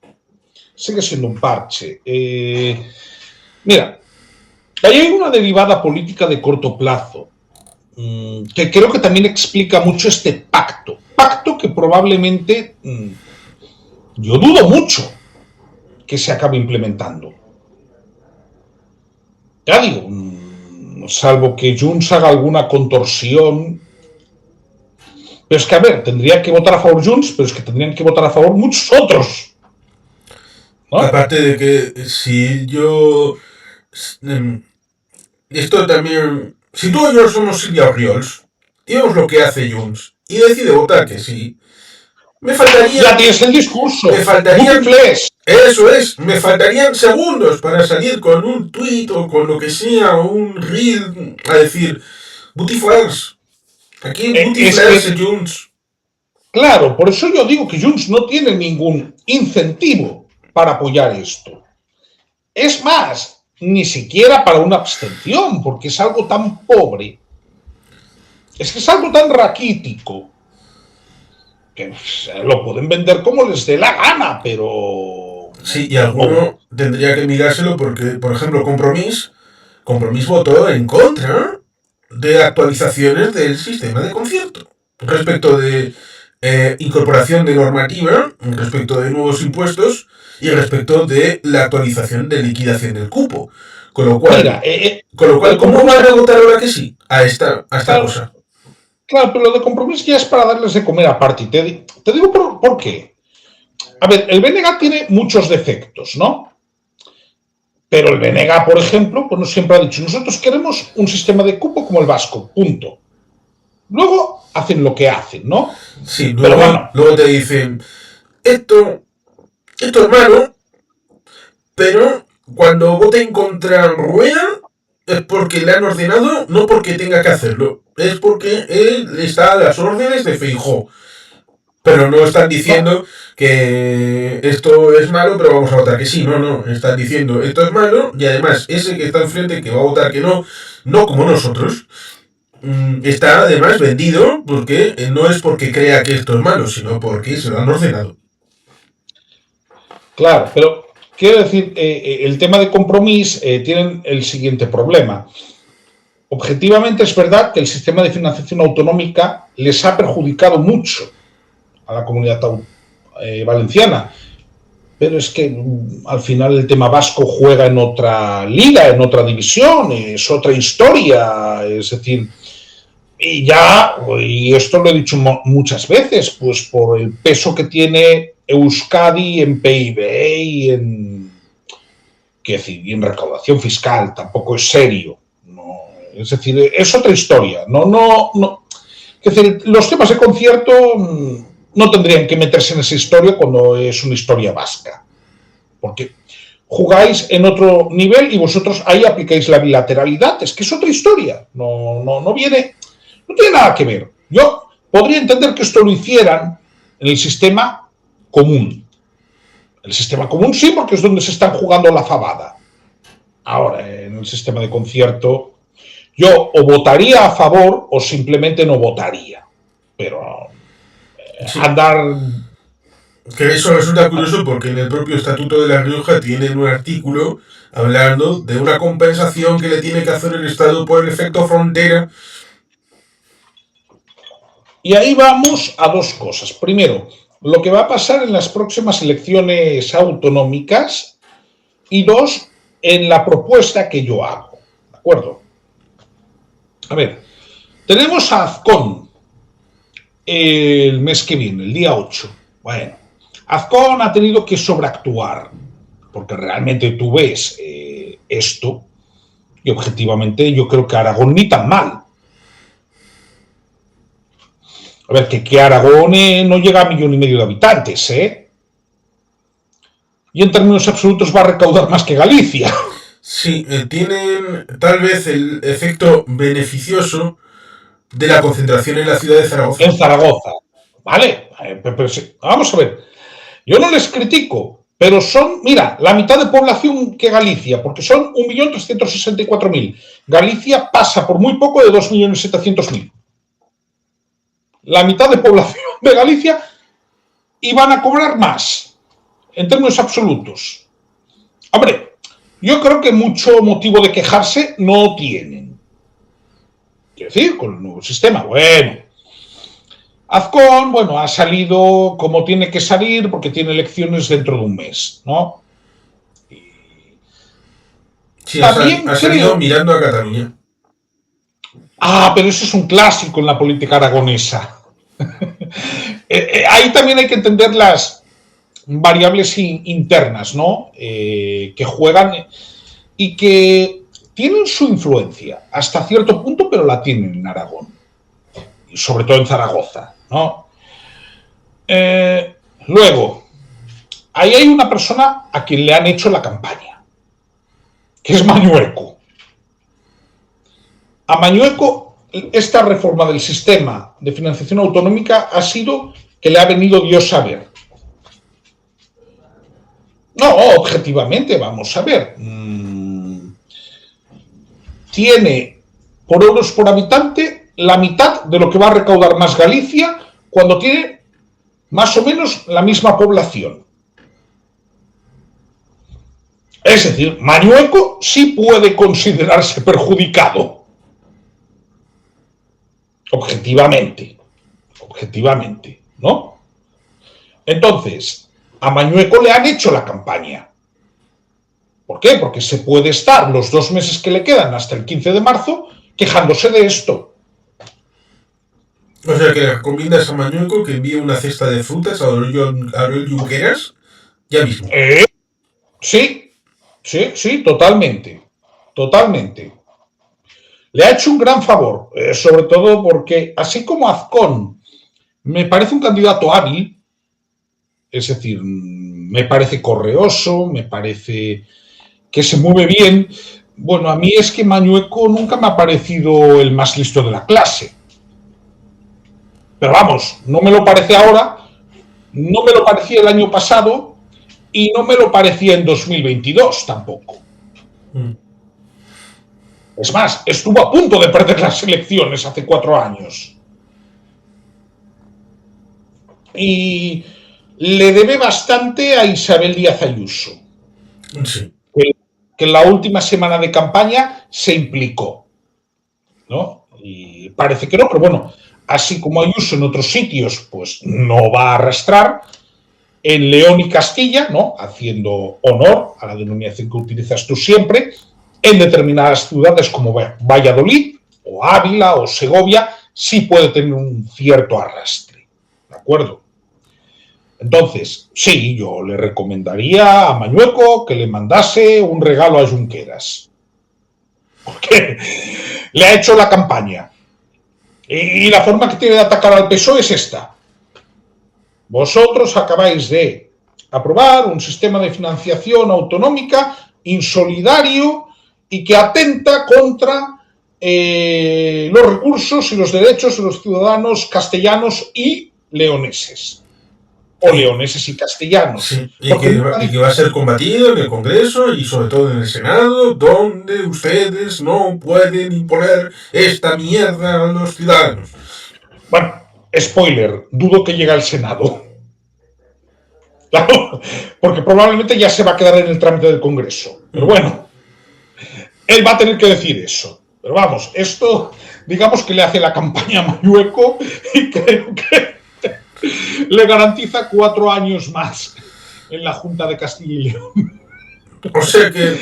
Sigue siendo un parche. Mira, ahí hay una derivada política de corto plazo que creo que también explica mucho este pacto. Pacto que probablemente yo dudo mucho que se acabe implementando. Ya digo, salvo que Junts haga alguna contorsión. Pero es que, a ver, tendría que votar a favor Junts, pero es que tendrían que votar a favor muchos otros, ¿no? Aparte de que si yo... Esto también... Si tú y yo somos Silvia Oriols y vemos lo que hace Junts y decide votar que sí, me Ya faltarían... tienes el discurso. Me faltarían... Multiflex. Eso es, me faltarían segundos para salir con un tweet o con lo que sea, o un reel, a decir, Booty Flares. Aquí Booty Es Flares que, y Junts. claro, por eso yo digo que Junts no tiene ningún incentivo para apoyar esto. Es más, ni siquiera para una abstención, porque es algo tan pobre. Es que es algo tan raquítico que lo pueden vender como les dé la gana, pero... Sí, y alguno tendría que mirárselo porque, por ejemplo, Compromís votó en contra de actualizaciones del sistema de concierto respecto de incorporación de normativa, respecto de nuevos impuestos y respecto de la actualización de liquidación del cupo. Con lo cual, Mira, ¿cómo van a votar ahora que sí a esta claro, cosa? claro, pero lo de compromiso ya es para darles de comer aparte. Y te digo por qué. A ver, el BNG tiene muchos defectos, ¿no? Pero el BNG, por ejemplo, pues siempre ha dicho, nosotros queremos un sistema de cupo como el vasco, punto. Luego hacen lo que hacen, ¿no? Sí, Pero luego, bueno, luego te dicen, esto es malo, pero cuando voten contra Rueda es porque le han ordenado, no porque tenga que hacerlo, es porque él está a las órdenes de Feijóo. Pero no están no, diciendo que esto es malo, pero vamos a votar que sí. No, no. Están diciendo esto es malo y además ese que está enfrente, que va a votar que no, no como nosotros, está además vendido porque no es porque crea que esto es malo, sino porque se lo han ordenado. claro, pero quiero decir, el tema de compromiso tienen el siguiente problema. Objetivamente es verdad que el sistema de financiación autonómica les ha perjudicado mucho a la comunidad valenciana, pero es que al final el tema vasco juega en otra liga, en otra división, es otra historia, es decir, y ya, y esto lo he dicho muchas veces, pues por el peso que tiene Euskadi en PIB y en, qué decir, y en recaudación fiscal, tampoco es serio. No, es decir, es otra historia. No. Es decir, los temas de concierto no tendrían que meterse en esa historia cuando es una historia vasca. Porque jugáis en otro nivel y vosotros ahí aplicáis la bilateralidad. Es que es otra historia. No viene, no tiene nada que ver. Yo podría entender que esto lo hicieran en el sistema común. El sistema común sí, porque es donde se están jugando la fabada. Ahora, en el sistema de concierto, yo o votaría a favor o simplemente no votaría. Pero Sí. andar. Que eso resulta curioso porque en el propio Estatuto de La Rioja tienen un artículo hablando de una compensación que le tiene que hacer el Estado por el efecto frontera. Y ahí vamos a dos cosas. Primero, lo que va a pasar en las próximas elecciones autonómicas y dos, en la propuesta que yo hago. ¿De acuerdo? A ver, tenemos a Azcón el mes que viene, el día 8. Bueno, Azcón ha tenido que sobreactuar, porque realmente tú ves esto y objetivamente yo creo que Aragón ni tan mal. A ver, que Aragón no llega a 1,5 millones de habitantes, ¿eh? Y en términos absolutos va a recaudar más que Galicia. Sí, tienen tal vez el efecto beneficioso de la concentración en la ciudad de En Zaragoza. Zaragoza. ¿Vale? Pero vamos a ver. Yo no les critico, pero son, mira, la mitad de población que Galicia, porque son 1.364.000. Galicia pasa por muy poco de 2.700.000. La mitad de población de Galicia y van a cobrar más, en términos absolutos. Hombre, yo creo que mucho motivo de quejarse no tienen. Quiero decir, con el nuevo sistema, bueno. Azcón, bueno, ha salido como tiene que salir porque tiene elecciones dentro de un mes, ¿no? Sí, También ha salido creo. mirando a Cataluña. Ah, pero eso es un clásico en la política aragonesa. Ahí también hay que entender las variables internas, ¿no? Que juegan y que tienen su influencia hasta cierto punto, pero la tienen en Aragón, y sobre todo en Zaragoza, ¿no? Luego, ahí hay una persona a quien le han hecho la campaña, que es Mañueco. A Mañueco, esta reforma del sistema de financiación autonómica ha sido que le ha venido Dios a ver. No, objetivamente, vamos a ver. Tiene por euros por habitante la mitad de lo que va a recaudar más Galicia cuando tiene más o menos la misma población. Es decir, Mañueco sí puede considerarse perjudicado. Objetivamente, ¿no? Entonces, a Mañueco le han hecho la campaña. ¿Por qué? Porque se puede estar los 2 meses que le quedan hasta el 15 de marzo quejándose de esto. O sea que le recomiendas a Mañueco que envíe una cesta de frutas a Oriol Junqueras ya mismo. Sí, Sí, sí, totalmente. Totalmente. Le ha hecho un gran favor, sobre todo porque, así como Azcón me parece un candidato hábil, es decir, me parece correoso, me parece que se mueve bien. Bueno, a mí es que Mañueco nunca me ha parecido el más listo de la clase. Pero vamos, no me lo parece ahora, no me lo parecía el año pasado y no me lo parecía en 2022 tampoco. Es más, estuvo a punto de perder las elecciones hace 4 años. Y le debe bastante a Isabel Díaz Ayuso. Sí. Que en la última semana de campaña se implicó, ¿no? Y parece que no, pero bueno, así como Ayuso en otros sitios, pues no va a arrastrar. En León y Castilla, ¿no? Haciendo honor a la denominación que utilizas tú siempre, en determinadas ciudades como Valladolid, o Ávila, o Segovia, sí puede tener un cierto arrastre, ¿de acuerdo? Entonces, sí, yo le recomendaría a Mañueco que le mandase un regalo a Junqueras. Porque le ha hecho la campaña. Y la forma que tiene de atacar al PSOE es esta. Vosotros acabáis de aprobar un sistema de financiación autonómica insolidario y que atenta contra los recursos y los derechos de los ciudadanos castellanos y leoneses. O leoneses y castellanos. Sí, y que va a ser combatido en el Congreso y sobre todo en el Senado, donde ustedes no pueden imponer esta mierda a los ciudadanos. Bueno, spoiler, dudo que llegue al Senado. Claro, porque probablemente ya se va a quedar en el trámite del Congreso. Pero bueno, él va a tener que decir eso. Pero vamos, esto, digamos que le hace la campaña a Mañueco y creo que le garantiza 4 años más en la Junta de Castilla y León. O sea que,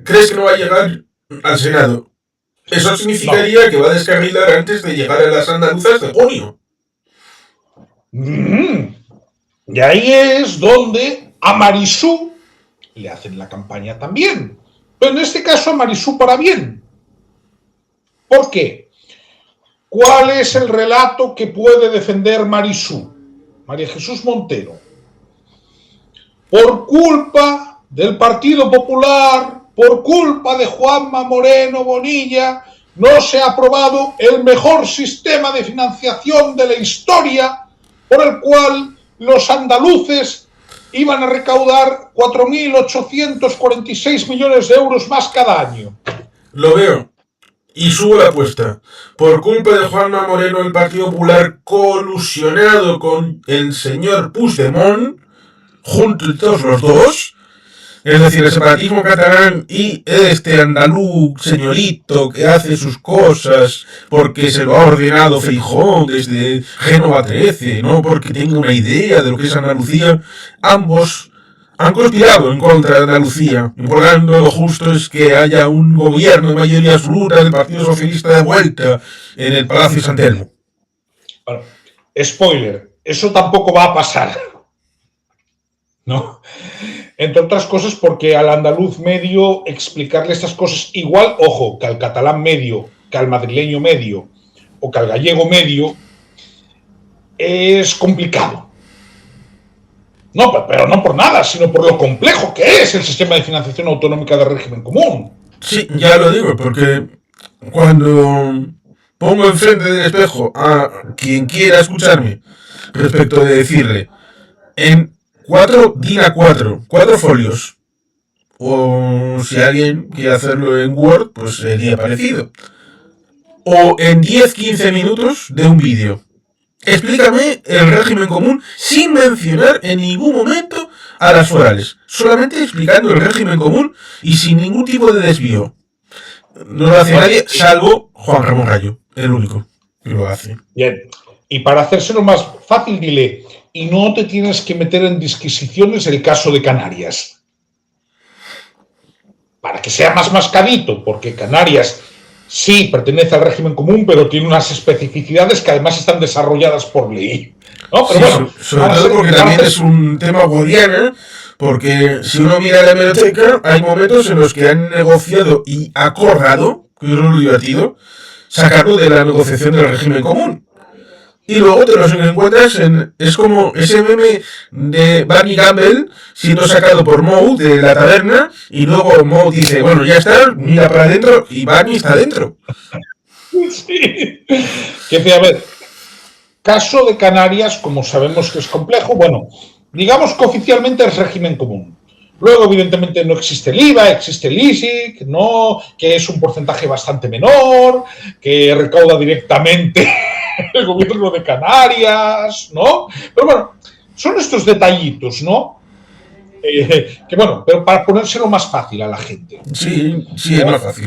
¿crees que no va a llegar al Senado? Eso significaría que va a descarrilar antes de llegar a las andaluzas de junio. Y ahí es donde a Marisú le hacen la campaña también. Pero en este caso a Marisú para bien. ¿Por qué? ¿Cuál es el relato que puede defender Marisú? María Jesús Montero. Por culpa del Partido Popular, por culpa de Juanma Moreno Bonilla, no se ha aprobado el mejor sistema de financiación de la historia, por el cual los andaluces iban a recaudar 4.846 millones de euros más cada año. Lo veo. Y subo la apuesta. Por culpa de Juanma Moreno, el Partido Popular colusionado con el señor Puigdemont, juntos los dos, es decir, el separatismo catalán y este andaluz señorito que hace sus cosas porque se lo ha ordenado Feijóo desde Génova 13, no porque tenga una idea de lo que es Andalucía, ambos han conspirado en contra de Andalucía, y por lo tanto lo justo es que haya un gobierno de mayoría absoluta del Partido Socialista de vuelta en el Palacio de San Telmo. Bueno, spoiler, eso tampoco va a pasar, ¿no? Entre otras cosas porque al andaluz medio explicarle estas cosas igual, ojo, que al catalán medio, que al madrileño medio o que al gallego medio, es complicado. No, pero no por nada, sino por lo complejo que es el sistema de financiación autonómica de régimen común. Sí, ya lo digo, porque cuando pongo enfrente del espejo a quien quiera escucharme respecto de decirle en 4 DIN A4, 4 folios, o si alguien quiere hacerlo en Word, pues sería parecido, o en 10-15 minutos de un vídeo. Explícame el régimen común sin mencionar en ningún momento a las forales, solamente explicando el régimen común y sin ningún tipo de desvío. No lo hace nadie, salvo Juan Ramón Rayo, el único que lo hace. Bien, y para hacérselo más fácil, dile, y no te tienes que meter en disquisiciones el caso de Canarias. Para que sea más mascadito, porque Canarias sí pertenece al régimen común, pero tiene unas especificidades que además están desarrolladas por ley. ¿No? Pero sí, bueno, sobre todo porque también es un tema guadiana, Porque si uno mira la hemeroteca, hay momentos en los que han negociado y acordado, que es lo divertido, sacarlo de la negociación del régimen común. Y luego te los encuentras en... Es como ese meme de Barney Gamble siendo sacado por Moe de la taberna y luego Moe dice, bueno, ya está, mira para adentro y Barney está dentro. Sí. Que a ver, caso de Canarias, como sabemos que es complejo, bueno, digamos que oficialmente es régimen común. Luego, evidentemente, no existe el IVA, existe el ISIC, ¿no? Que es un porcentaje bastante menor, que recauda directamente el gobierno de Canarias, ¿no? Pero bueno, son estos detallitos, ¿no? Que bueno, pero para ponérselo más fácil a la gente. Sí, sí, es más fácil.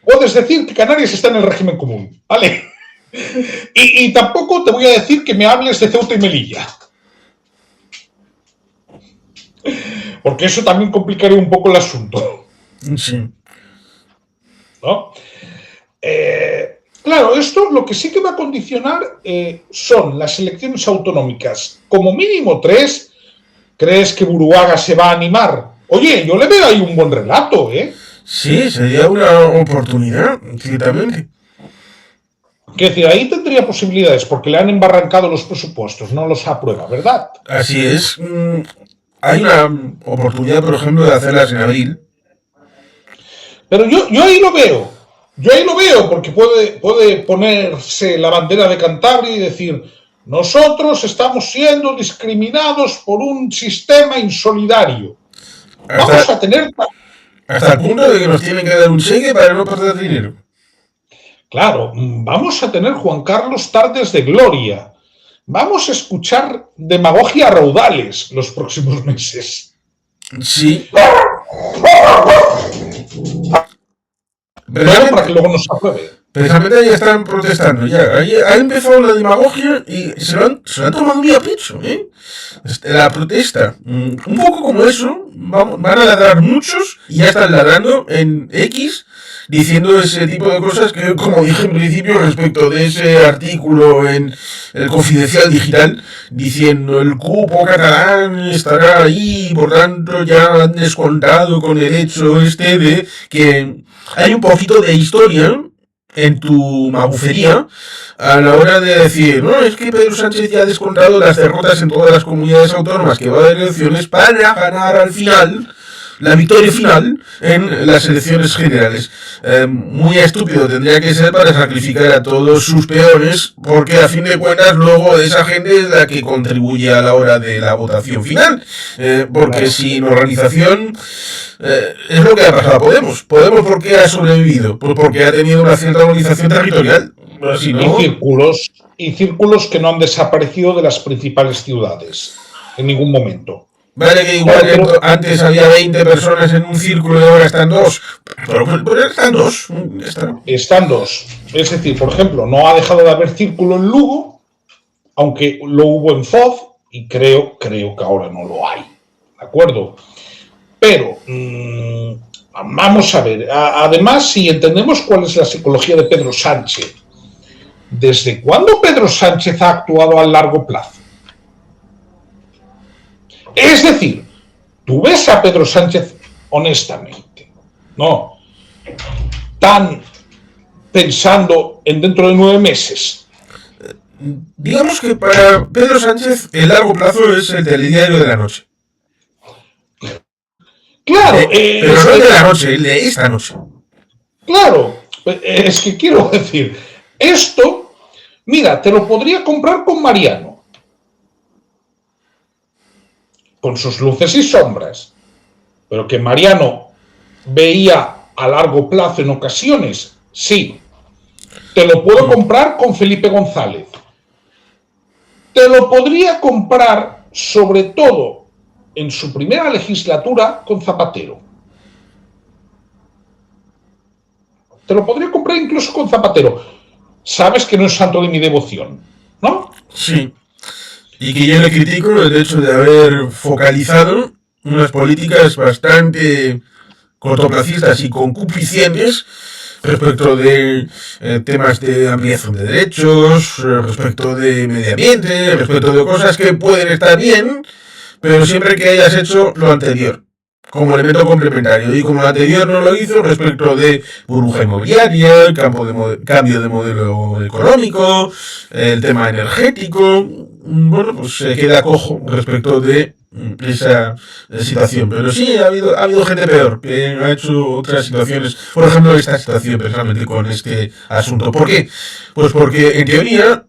Puedes decir que Canarias está en el régimen común, ¿vale? Y tampoco te voy a decir que me hables de Ceuta y Melilla. Porque eso también complicaría un poco el asunto. Sí. ¿No? Claro, esto lo que sí que va a condicionar son las elecciones autonómicas. Como mínimo 3, ¿crees que Buruaga se va a animar? Oye, yo le veo ahí un buen relato, ¿eh? Sí, sería una oportunidad, ciertamente. Quiero decir, ahí tendría posibilidades porque le han embarrancado los presupuestos, no los aprueba, ¿verdad? Así es. Hay una oportunidad, por ejemplo, de hacerlas en abril. Pero yo ahí lo veo. Yo ahí lo veo porque puede ponerse la bandera de Cantabria y decir, nosotros estamos siendo discriminados por un sistema insolidario. Vamos a tener... Hasta el punto de que nos tienen que dar un cheque para no perder dinero. Claro, vamos a tener, Juan Carlos, tardes de gloria. Vamos a escuchar demagogia a raudales los próximos meses. Sí. Bueno, para que luego nos apruebe. Precisamente ya están protestando. Ya ha empezado la demagogia y se lo han tomado muy a pecho. La protesta. Un poco como eso. Van a ladrar muchos y ya están ladrando en X diciendo ese tipo de cosas que, como dije en principio, respecto de ese artículo en el Confidencial Digital, diciendo el cupo catalán estará ahí, por tanto ya han descontado con el hecho este de que hay un poquito de historia en tu magufería a la hora de decir, no, es que Pedro Sánchez ya ha descontado las derrotas en todas las comunidades autónomas que va a haber elecciones para ganar al final la victoria final en las elecciones generales. Muy estúpido tendría que ser para sacrificar a todos sus peones, porque a fin de cuentas luego esa gente es la que contribuye a la hora de la votación final. Porque sin organización es lo que ha pasado a Podemos. ¿Podemos por qué ha sobrevivido? Pues porque ha tenido una cierta organización territorial. Si no... y círculos que no han desaparecido de las principales ciudades en ningún momento. Vale, que igual antes había 20 personas en un círculo y ahora están 2. Pero están 2. Están 2. Es decir, por ejemplo, no ha dejado de haber círculo en Lugo, aunque lo hubo en Foz, y creo que ahora no lo hay. ¿De acuerdo? Pero, vamos a ver. Además, si entendemos cuál es la psicología de Pedro Sánchez, ¿desde cuándo Pedro Sánchez ha actuado a largo plazo? Es decir, tú ves a Pedro Sánchez honestamente, ¿no? Tan pensando en dentro de 9 meses. Digamos que para Pedro Sánchez el largo plazo es el telediario de la noche. Claro. Pero no el de la noche, el de esta noche. Claro, es que quiero decir, esto, mira, te lo podría comprar con Mariano. Con sus luces y sombras, pero que Mariano veía a largo plazo en ocasiones, sí. Te lo puedo comprar con Felipe González. Te lo podría comprar, sobre todo, en su primera legislatura con Zapatero. Te lo podría comprar incluso con Zapatero. Sabes que no es santo de mi devoción, ¿no? Sí. Y que yo le critico el hecho de haber focalizado unas políticas bastante cortoplacistas y concupiscientes respecto de temas de ampliación de derechos, respecto de medio ambiente, respecto de cosas que pueden estar bien, pero siempre que hayas hecho lo anterior, como elemento complementario. Y como lo anterior no lo hizo respecto de burbuja inmobiliaria, cambio de modelo económico, el tema energético, bueno, pues se queda cojo respecto de esa situación. Pero sí, ha habido gente peor que ha hecho otras situaciones. Por ejemplo, esta situación precisamente con este asunto. ¿Por qué? Pues porque en teoría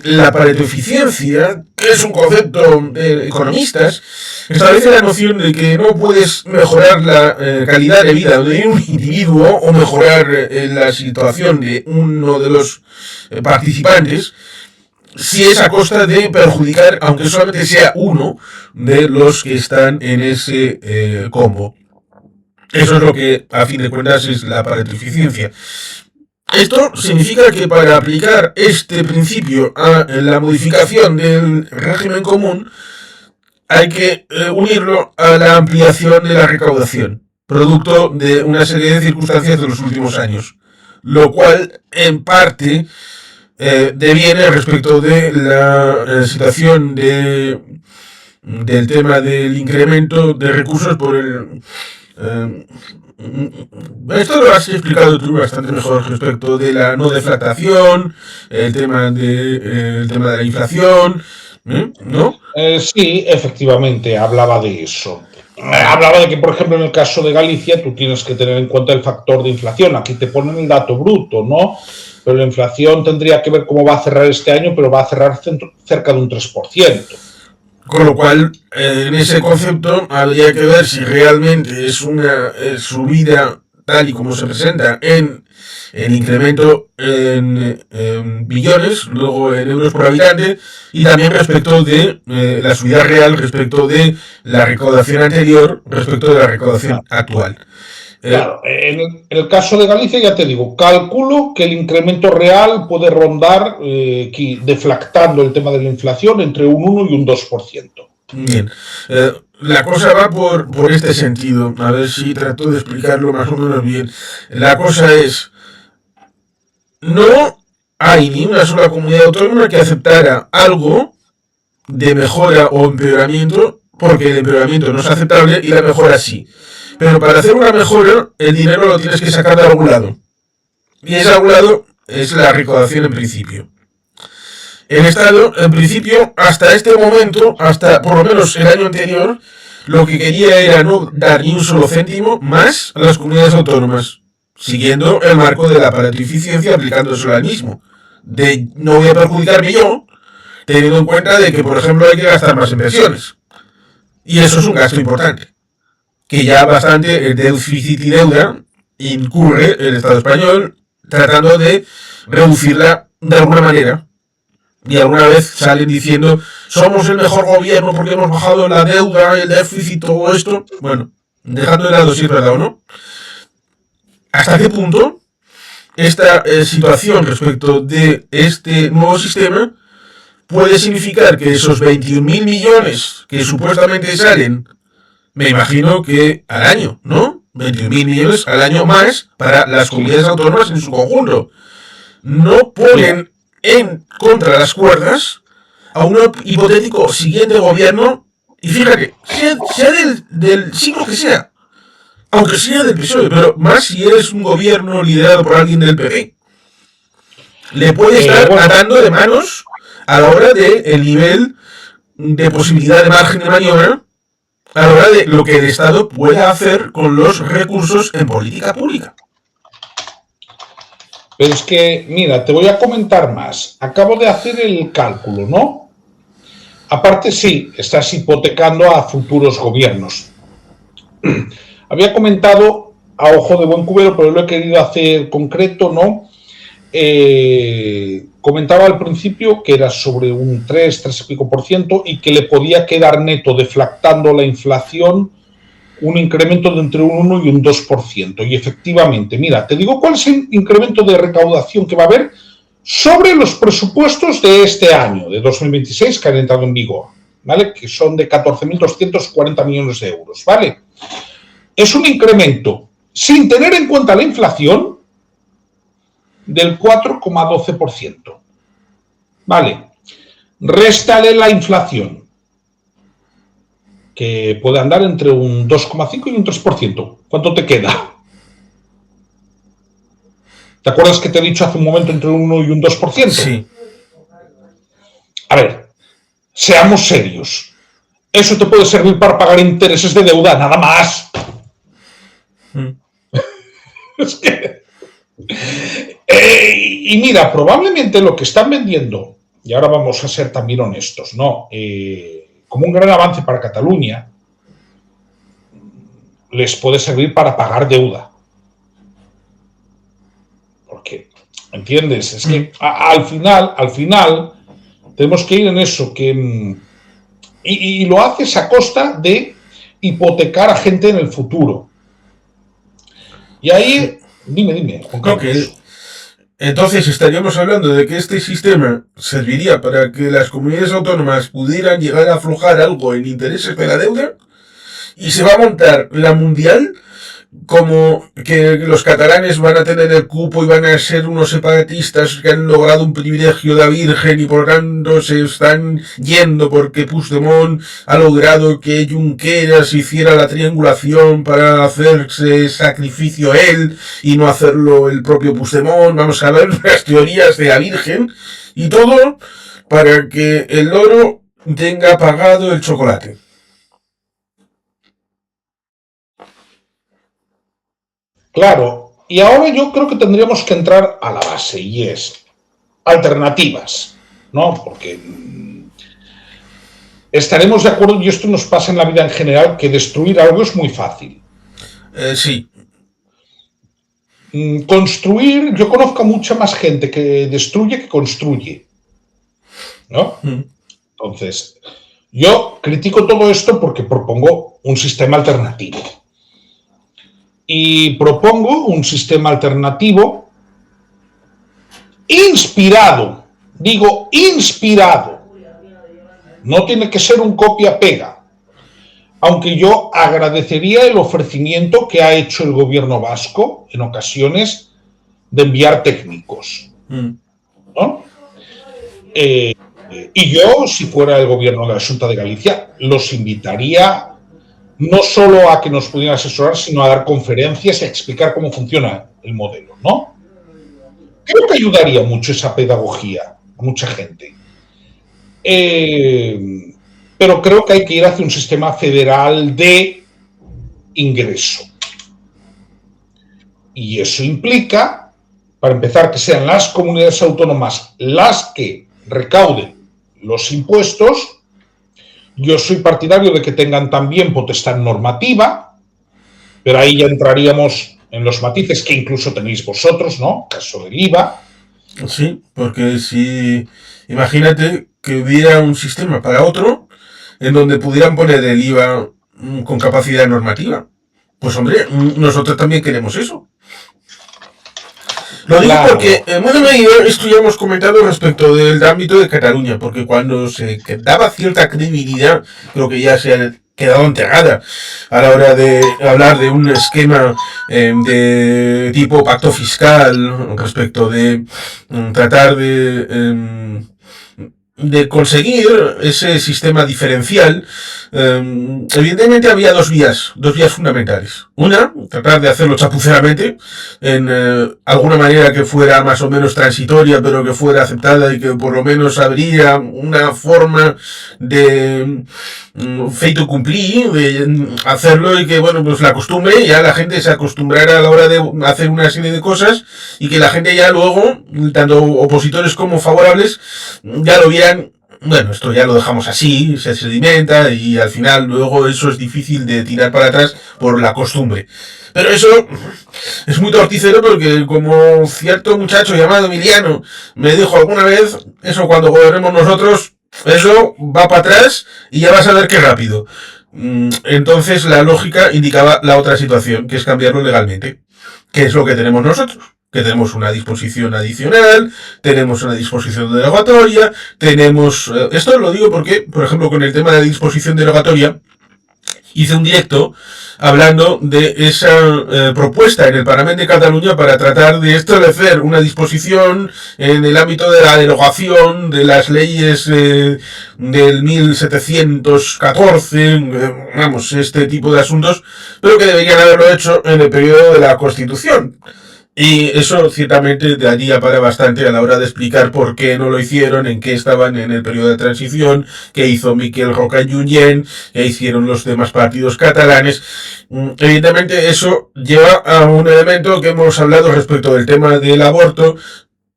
la Pareto eficiencia, que es un concepto de economistas, establece la noción de que no puedes mejorar la calidad de vida de un individuo o mejorar la situación de uno de los participantes si es a costa de perjudicar, aunque solamente sea uno de los que están en ese combo. Eso es lo que, a fin de cuentas, es la Pareto eficiencia. Esto significa que para aplicar este principio a la modificación del régimen común hay que unirlo a la ampliación de la recaudación, producto de una serie de circunstancias de los últimos años, lo cual en parte deviene respecto de la situación del tema del incremento de recursos por el... esto lo has explicado tú bastante mejor respecto de la no deflactación, el tema de la inflación, ¿no? Sí, efectivamente, hablaba de eso. Hablaba de que, por ejemplo, en el caso de Galicia, tú tienes que tener en cuenta el factor de inflación. Aquí te ponen el dato bruto, ¿no? Pero la inflación tendría que ver cómo va a cerrar este año, pero va a cerrar cerca de un 3%. Con lo cual, en ese concepto, habría que ver si realmente es una subida tal y como se presenta en el incremento en billones, luego en euros por habitante, y también respecto de la subida real, respecto de la recaudación anterior, respecto de la recaudación actual. Claro, en el caso de Galicia, ya te digo, calculo que el incremento real puede rondar, deflactando el tema de la inflación, entre un 1 y un 2%. Bien, la cosa va por este sentido, a ver si trato de explicarlo más o menos bien. La cosa es, no hay ni una sola comunidad autónoma que aceptara algo de mejora o empeoramiento, porque el empeoramiento no es aceptable y la mejora sí. Pero para hacer una mejora, el dinero lo tienes que sacar de algún lado. Y ese algún lado es la recaudación en principio. El Estado, en principio, hasta este momento, hasta por lo menos el año anterior, lo que quería era no dar ni un solo céntimo más a las comunidades autónomas, siguiendo el marco de la Pareto eficiencia, aplicándoselo al mismo. De no voy a perjudicarme yo, teniendo en cuenta de que, por ejemplo, hay que gastar más en pensiones. Y eso es un gasto importante. Que ya bastante el déficit y deuda incurre el Estado español tratando de reducirla de alguna manera. Y alguna vez salen diciendo, somos el mejor gobierno porque hemos bajado la deuda, el déficit, todo esto. Bueno, dejando de lado si es verdad o no. ¿Hasta qué punto esta situación respecto de este nuevo sistema puede significar que esos 21.000 millones que supuestamente salen, me imagino que al año, ¿no? 21.000 millones al año más para las comunidades autónomas en su conjunto, no ponen en contra las cuerdas a un hipotético siguiente gobierno, y fíjate, sea del siglo que sea, aunque sea del PSOE, pero más si eres un gobierno liderado por alguien del PP, le puede estar atando de manos a la hora del nivel de posibilidad de margen de maniobra, a la hora de lo que el Estado pueda hacer con los recursos en política pública. Pero es que, mira, te voy a comentar más. Acabo de hacer el cálculo, ¿no? Aparte, sí, estás hipotecando a futuros gobiernos. Había comentado a ojo de buen cubero, pero lo he querido hacer concreto, ¿no? Comentaba al principio que era sobre un 3 y pico % y que le podía quedar neto deflactando la inflación un incremento de entre un 1 y un 2%. Y efectivamente, mira, te digo cuál es el incremento de recaudación que va a haber sobre los presupuestos de este año, de 2026, que han entrado en vigor, ¿vale? Que son de 14.240 millones de euros, ¿vale? Es un incremento, sin tener en cuenta la inflación, del 4,12%. ¿Vale? Réstale la inflación. que puede andar entre un 2,5 y un 3%. ¿Cuánto te queda? ¿Te acuerdas que te he dicho hace un momento entre un 1 y un 2%? Sí. A ver, seamos serios. Eso te puede servir para pagar intereses de deuda, nada más. Es que... y mira, probablemente lo que están vendiendo, y ahora vamos a ser también honestos, ¿no? Como un gran avance para Cataluña, les puede servir para pagar deuda. Porque, ¿entiendes? Es que al final, tenemos que ir en eso, que... Y lo haces a costa de hipotecar a gente en el futuro. Y ahí, dime, Juan Carlos. Entonces estaríamos hablando de que este sistema serviría para que las comunidades autónomas pudieran llegar a aflojar algo en intereses de la deuda, y se va a montar la mundial como que los catalanes van a tener el cupo y van a ser unos separatistas que han logrado un privilegio de la Virgen y por tanto se están yendo porque Puigdemont ha logrado que Junqueras hiciera la triangulación para hacerse sacrificio él y no hacerlo el propio Puigdemont. Vamos a ver las teorías de la Virgen y todo para que el loro tenga pagado el chocolate. Claro, y ahora yo creo que tendríamos que entrar a la base, y es alternativas, ¿no? Porque estaremos de acuerdo, y esto nos pasa en la vida en general, que destruir algo es muy fácil. Sí. Construir, yo conozco a mucha más gente que destruye que construye, ¿no? Entonces, yo critico todo esto porque propongo un sistema alternativo. Y propongo un sistema alternativo inspirado, digo inspirado, no tiene que ser un copia-pega, aunque yo agradecería el ofrecimiento que ha hecho el gobierno vasco en ocasiones de enviar técnicos, ¿no? Y yo, si fuera el gobierno de la Xunta de Galicia, los invitaría no solo a que nos pudieran asesorar, sino a dar conferencias y a explicar cómo funciona el modelo, ¿no? Creo que ayudaría mucho esa pedagogía a mucha gente. Pero creo que hay que ir hacia un sistema federal de ingreso. Y eso implica, para empezar, que sean las comunidades autónomas las que recauden los impuestos. Yo soy partidario de que tengan también potestad normativa, pero ahí ya entraríamos en los matices que incluso tenéis vosotros, ¿no? Caso del IVA. Sí, porque si... Imagínate que hubiera un sistema para otro en donde pudieran poner el IVA con capacidad normativa. Pues hombre, nosotros también queremos eso. Lo digo claro. Porque, bueno, esto ya hemos comentado respecto del ámbito de Cataluña, porque cuando se daba cierta credibilidad, creo que ya se ha quedado enterrada a la hora de hablar de un esquema de tipo pacto fiscal respecto de tratar de conseguir ese sistema diferencial. Evidentemente había dos vías fundamentales. Una, tratar de hacerlo chapuceramente, en alguna manera que fuera más o menos transitoria, pero que fuera aceptada y que por lo menos habría una forma de feito cumplir, de hacerlo y que, bueno, pues la costumbre, ya la gente se acostumbrara a la hora de hacer una serie de cosas y que la gente ya luego, tanto opositores como favorables, ya lo vieran. Bueno, esto ya lo dejamos así, se sedimenta y al final luego eso es difícil de tirar para atrás por la costumbre. Pero eso es muy torticero porque como cierto muchacho llamado Emiliano me dijo alguna vez, eso cuando gobernemos nosotros, eso va para atrás y ya vas a ver qué rápido. Entonces la lógica indicaba la otra situación, que es cambiarlo legalmente, que es lo que tenemos nosotros. Que tenemos una disposición adicional, tenemos una disposición derogatoria, tenemos... esto lo digo porque, por ejemplo, con el tema de la disposición derogatoria, hice un directo hablando de esa propuesta en el Parlamento de Cataluña para tratar de establecer una disposición en el ámbito de la derogación de las leyes del 1714, vamos, este tipo de asuntos, pero que deberían haberlo hecho en el periodo de la Constitución. Y eso ciertamente daría para bastante a la hora de explicar por qué no lo hicieron, en qué estaban en el periodo de transición, qué hizo Miquel Roca y Junyent, qué hicieron los demás partidos catalanes. Evidentemente eso lleva a un elemento que hemos hablado respecto del tema del aborto,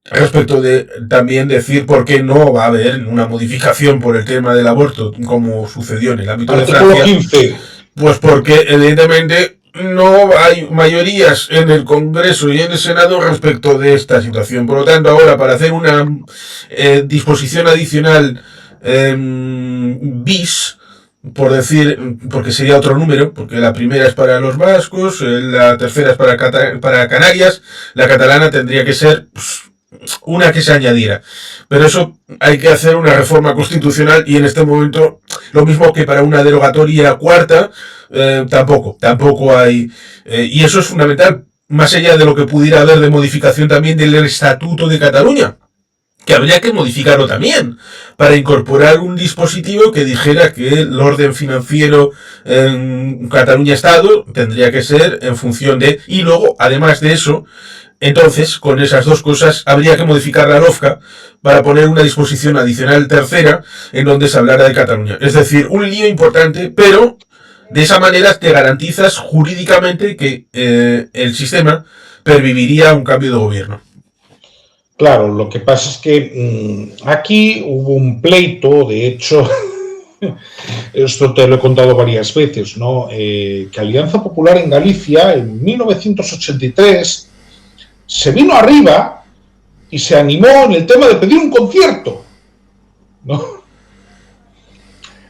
respecto de también decir por qué no va a haber una modificación por el tema del aborto, como sucedió en el ámbito de Francia. 15. Pues porque evidentemente no hay mayorías en el Congreso y en el Senado respecto de esta situación. Por lo tanto, ahora para hacer una disposición adicional bis, por decir, porque sería otro número, porque la primera es para los vascos, la tercera es para Canarias, la catalana tendría que ser una que se añadiera. Pero eso hay que hacer una reforma constitucional y en este momento, lo mismo que para una derogatoria cuarta, tampoco hay. Y eso es fundamental, más allá de lo que pudiera haber de modificación también del Estatuto de Cataluña, que habría que modificarlo también, para incorporar un dispositivo que dijera que el orden financiero en Cataluña-Estado tendría que ser en función de... Y luego, además de eso, entonces, con esas dos cosas, habría que modificar la LOFCA para poner una disposición adicional tercera en donde se hablara de Cataluña. Es decir, un lío importante, pero de esa manera te garantizas jurídicamente que el sistema perviviría un cambio de gobierno. Claro, lo que pasa es que aquí hubo un pleito, de hecho, esto te lo he contado varias veces, ¿no? Que Alianza Popular en Galicia, en 1983, se vino arriba y se animó en el tema de pedir un concierto, ¿no?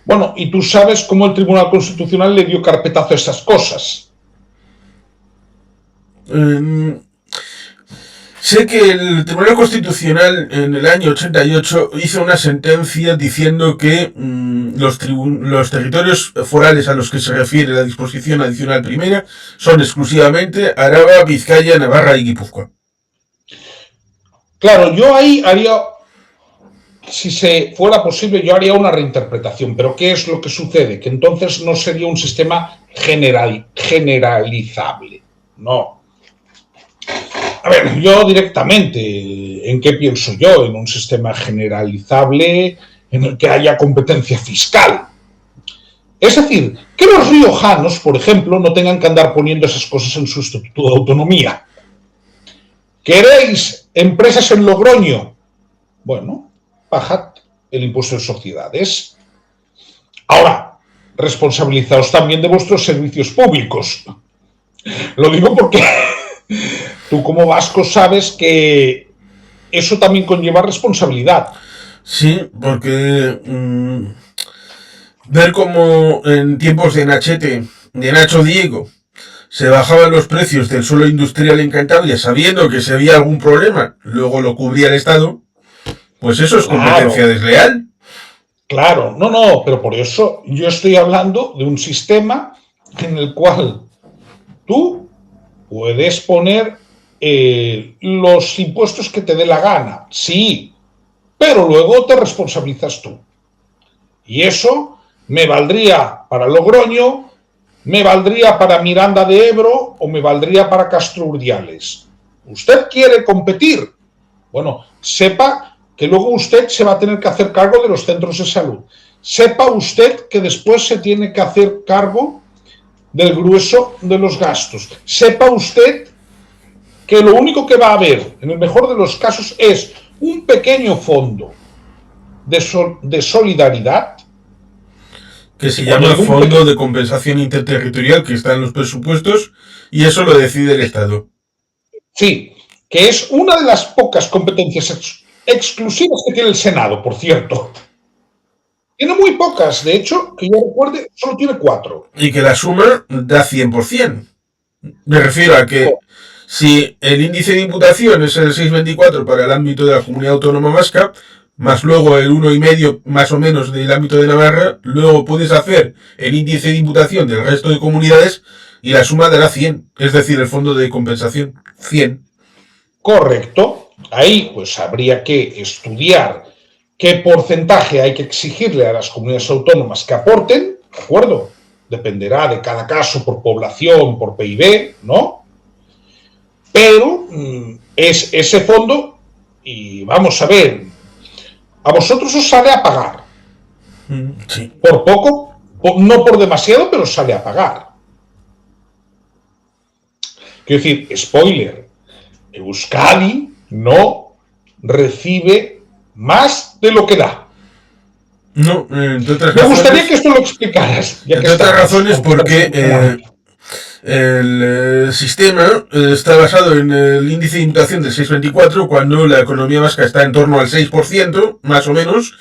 Bueno, y tú sabes cómo el Tribunal Constitucional le dio carpetazo a esas cosas. Sé que el Tribunal Constitucional en el año 88 hizo una sentencia diciendo que los territorios forales a los que se refiere la disposición adicional primera son exclusivamente Araba, Vizcaya, Navarra y Guipúzcoa. Claro, yo ahí haría, si se fuera posible, yo haría una reinterpretación, pero ¿qué es lo que sucede? Que entonces no sería un sistema generalizable, no. A ver, yo directamente, ¿en qué pienso yo? En un sistema generalizable en el que haya competencia fiscal. Es decir, que los riojanos, por ejemplo, no tengan que andar poniendo esas cosas en su estatuto de autonomía. ¿Queréis empresas en Logroño? Bueno, bajad el impuesto de sociedades. Ahora, responsabilizaos también de vuestros servicios públicos. Lo digo porque tú como vasco sabes que eso también conlleva responsabilidad. Sí, porque ver cómo en tiempos de Nacho Diego, se bajaban los precios del suelo industrial en Cantabria sabiendo que si había algún problema, luego lo cubría el Estado, pues eso es competencia desleal. Claro, no, pero por eso yo estoy hablando de un sistema en el cual tú puedes poner los impuestos que te dé la gana, sí, pero luego te responsabilizas tú. Y eso me valdría para Logroño, me valdría para Miranda de Ebro o me valdría para Castro Urdiales. ¿Usted quiere competir? Bueno, sepa que luego usted se va a tener que hacer cargo de los centros de salud. Sepa usted que después se tiene que hacer cargo del grueso de los gastos. Sepa usted que lo único que va a haber, en el mejor de los casos, es un pequeño fondo de solidaridad, que se llama Fondo de Compensación Interterritorial, que está en los presupuestos, y eso lo decide el Estado. Sí, que es una de las pocas competencias exclusivas que tiene el Senado, por cierto. Tiene muy pocas, de hecho, que yo recuerde, solo tiene 4. Y que la suma da 100%. Me refiero a que si el índice de imputación es el 6,24 para el ámbito de la Comunidad Autónoma Vasca, más luego el 1,5 más o menos del ámbito de Navarra, luego puedes hacer el índice de imputación del resto de comunidades y la suma dará 100, es decir, el fondo de compensación, 100. Correcto. Ahí pues habría que estudiar qué porcentaje hay que exigirle a las comunidades autónomas que aporten, ¿de acuerdo? Dependerá de cada caso por población, por PIB, ¿no? Pero es ese fondo y vamos a ver, a vosotros os sale a pagar. Sí. Por poco, no por demasiado, pero sale a pagar. Quiero decir, spoiler, Euskadi no recibe más de lo que da. No, entre otras Me razones, gustaría que esto lo explicaras. entre otras razones porque el sistema está basado en el índice de imputación del 6,24 cuando la economía vasca está en torno al 6%, más o menos,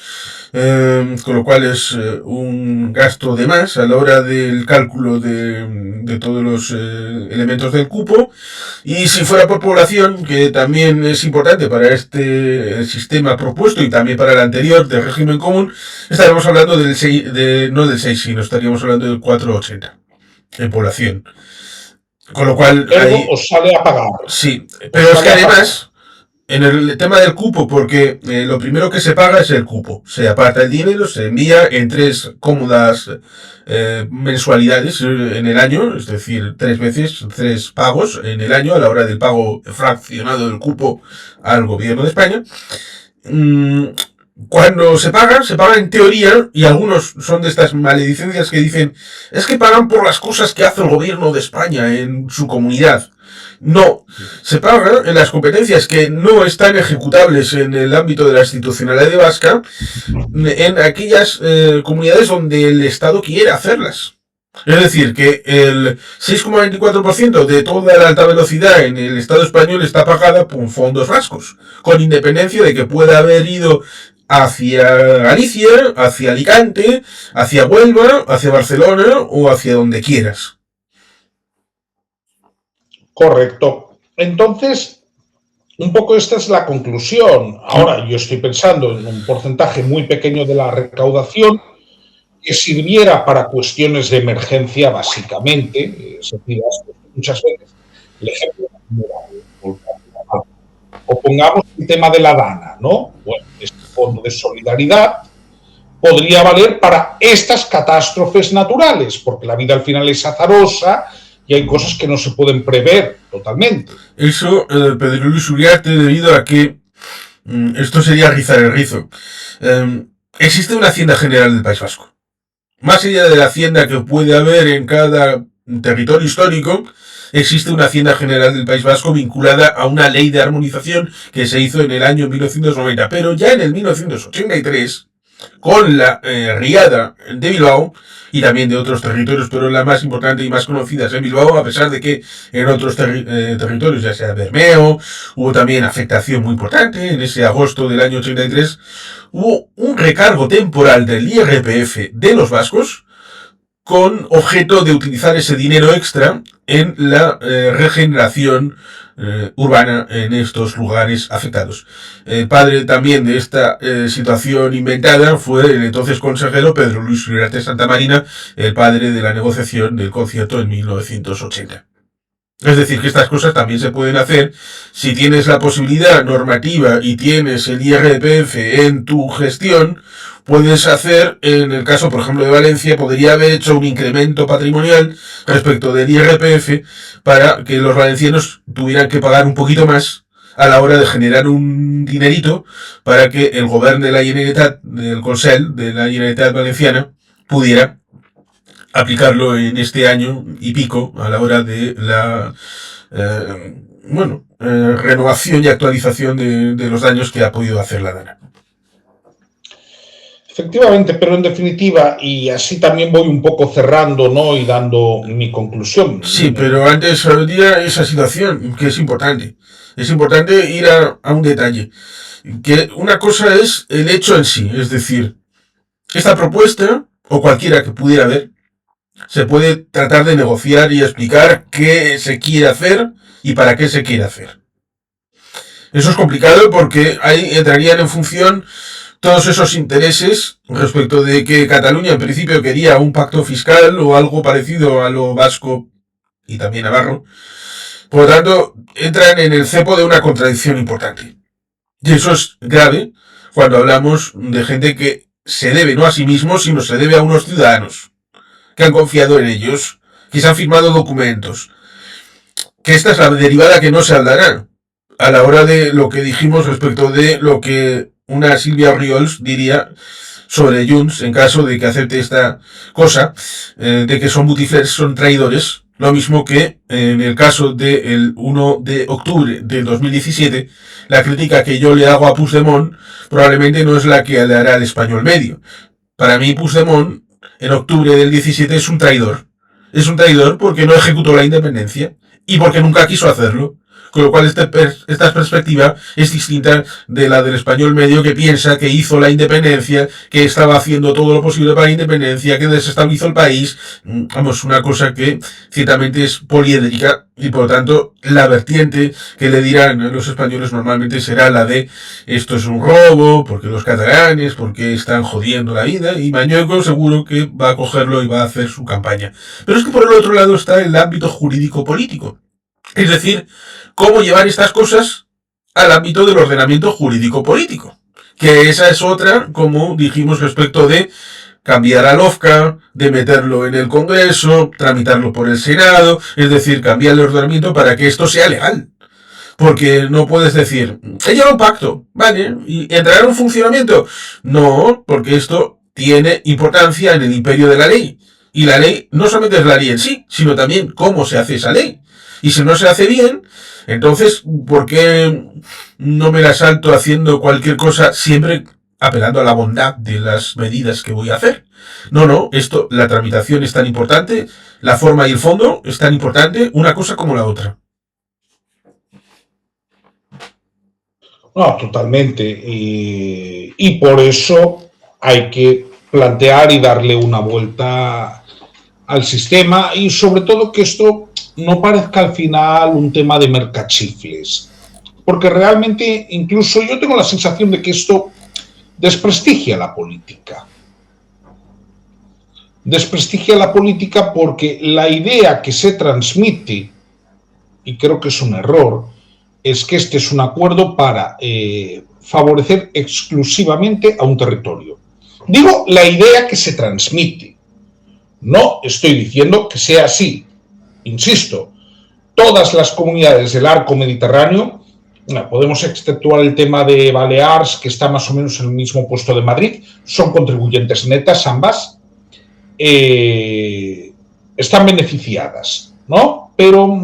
con lo cual es un gasto de más a la hora del cálculo de todos los elementos del cupo. Y si fuera por población, que también es importante para este sistema propuesto y también para el anterior de régimen común, estaríamos hablando del 6, no del 6, sino estaríamos hablando del 4,80 en población. Con lo cual... Ahí, os sale a pagar. Sí, pero es que además... En el tema del cupo, porque lo primero que se paga es el cupo. Se aparta el dinero, se envía en 3 cómodas mensualidades en el año, es decir, 3 veces, 3 pagos en el año a la hora del pago fraccionado del cupo al gobierno de España. Cuando se paga en teoría, y algunos son de estas maledicencias que dicen, es que pagan por las cosas que hace el gobierno de España en su comunidad. No, se paga en las competencias que no están ejecutables en el ámbito de la institucionalidad vasca, en aquellas comunidades donde el Estado quiere hacerlas. Es decir, que el 6,24% de toda la alta velocidad en el Estado español está pagada por fondos vascos, con independencia de que pueda haber ido hacia Galicia, hacia Alicante, hacia Huelva, hacia Barcelona o hacia donde quieras. Correcto. Entonces, un poco esta es la conclusión. Ahora, yo estoy pensando en un porcentaje muy pequeño de la recaudación que sirviera para cuestiones de emergencia, básicamente. Muchas veces el ejemplo o pongamos el tema de la DANA, ¿no? Bueno, este fondo de solidaridad podría valer para estas catástrofes naturales, porque la vida al final es azarosa y hay cosas que no se pueden prever totalmente. Eso, Pedro Luis Uriarte, debido a que esto sería rizar el rizo. Existe una Hacienda General del País Vasco. Más allá de la hacienda que puede haber en cada territorio histórico, existe una Hacienda General del País Vasco vinculada a una ley de armonización que se hizo en el año 1990. Pero ya en el 1983, con la riada de Bilbao, y también de otros territorios, pero la más importante y más conocida es en Bilbao, a pesar de que en otros territorios, ya sea Bermeo, hubo también afectación muy importante. En ese agosto del año 83 hubo un recargo temporal del IRPF de los vascos con objeto de utilizar ese dinero extra en la regeneración urbana en estos lugares afectados. El padre también de esta situación inventada fue el entonces consejero Pedro Luis Uriarte Santamarina, el padre de la negociación del concierto en 1980. Es decir, que estas cosas también se pueden hacer si tienes la posibilidad normativa y tienes el IRPF en tu gestión. Puedes hacer, en el caso, por ejemplo, de Valencia, podría haber hecho un incremento patrimonial respecto del IRPF para que los valencianos tuvieran que pagar un poquito más a la hora de generar un dinerito para que el gobierno de la Generalitat, del Consell, de la Generalitat Valenciana, pudiera aplicarlo en este año y pico a la hora de la renovación y actualización de los daños que ha podido hacer la DANA. Efectivamente, pero en definitiva, y así también voy un poco cerrando, ¿no? Y dando mi conclusión. Sí, pero antes habría esa situación, que es importante. Es importante ir a un detalle. Que una cosa es el hecho en sí, es decir, esta propuesta, o cualquiera que pudiera haber, se puede tratar de negociar y explicar qué se quiere hacer y para qué se quiere hacer. Eso es complicado porque ahí entrarían en función todos esos intereses respecto de que Cataluña en principio quería un pacto fiscal o algo parecido a lo vasco y también navarro. Por lo tanto, entran en el cepo de una contradicción importante. Y eso es grave cuando hablamos de gente que se debe no a sí mismos, sino se debe a unos ciudadanos que han confiado en ellos, que se han firmado documentos. Que esta es la derivada que no se hablará a la hora de lo que dijimos respecto de lo que una Silvia Oriols diría sobre Junts en caso de que acepte esta cosa, de que son butifers, son traidores. Lo mismo que en el caso del 1 de octubre del 2017, la crítica que yo le hago a Puigdemont probablemente no es la que le hará al español medio. Para mí Puigdemont en octubre del 17 es un traidor. Es un traidor porque no ejecutó la independencia y porque nunca quiso hacerlo. Con lo cual esta perspectiva es distinta de la del español medio, que piensa que hizo la independencia, que estaba haciendo todo lo posible para la independencia, que desestabilizó el país. Vamos, una cosa que ciertamente es poliédrica y por lo tanto la vertiente que le dirán a los españoles normalmente será la de esto es un robo, porque los catalanes, porque están jodiendo la vida, y Mañueco seguro que va a cogerlo y va a hacer su campaña. Pero es que por el otro lado está el ámbito jurídico-político. Es decir, cómo llevar estas cosas al ámbito del ordenamiento jurídico-político. Que esa es otra, como dijimos respecto de cambiar a LOFCA, de meterlo en el Congreso, tramitarlo por el Senado, es decir, cambiar el ordenamiento para que esto sea legal. Porque no puedes decir, he llegado a un pacto, ¿vale? ¿Y entrará en funcionamiento? No, porque esto tiene importancia en el imperio de la ley. Y la ley no solamente es la ley en sí, sino también cómo se hace esa ley. Y si no se hace bien, entonces, ¿por qué no me la salto haciendo cualquier cosa siempre apelando a la bondad de las medidas que voy a hacer? No, esto, la tramitación es tan importante, la forma y el fondo es tan importante, una cosa como la otra. No, totalmente. Y por eso hay que plantear y darle una vuelta al sistema, y sobre todo que esto no parezca al final un tema de mercachifles, porque realmente incluso yo tengo la sensación de que esto desprestigia la política. Desprestigia la política porque la idea que se transmite, y creo que es un error, es que este es un acuerdo para favorecer exclusivamente a un territorio. Digo la idea que se transmite. No estoy diciendo que sea así. Insisto, todas las comunidades del arco mediterráneo, podemos exceptuar el tema de Baleares, que está más o menos en el mismo puesto de Madrid, son contribuyentes netas ambas, están beneficiadas, ¿no? Pero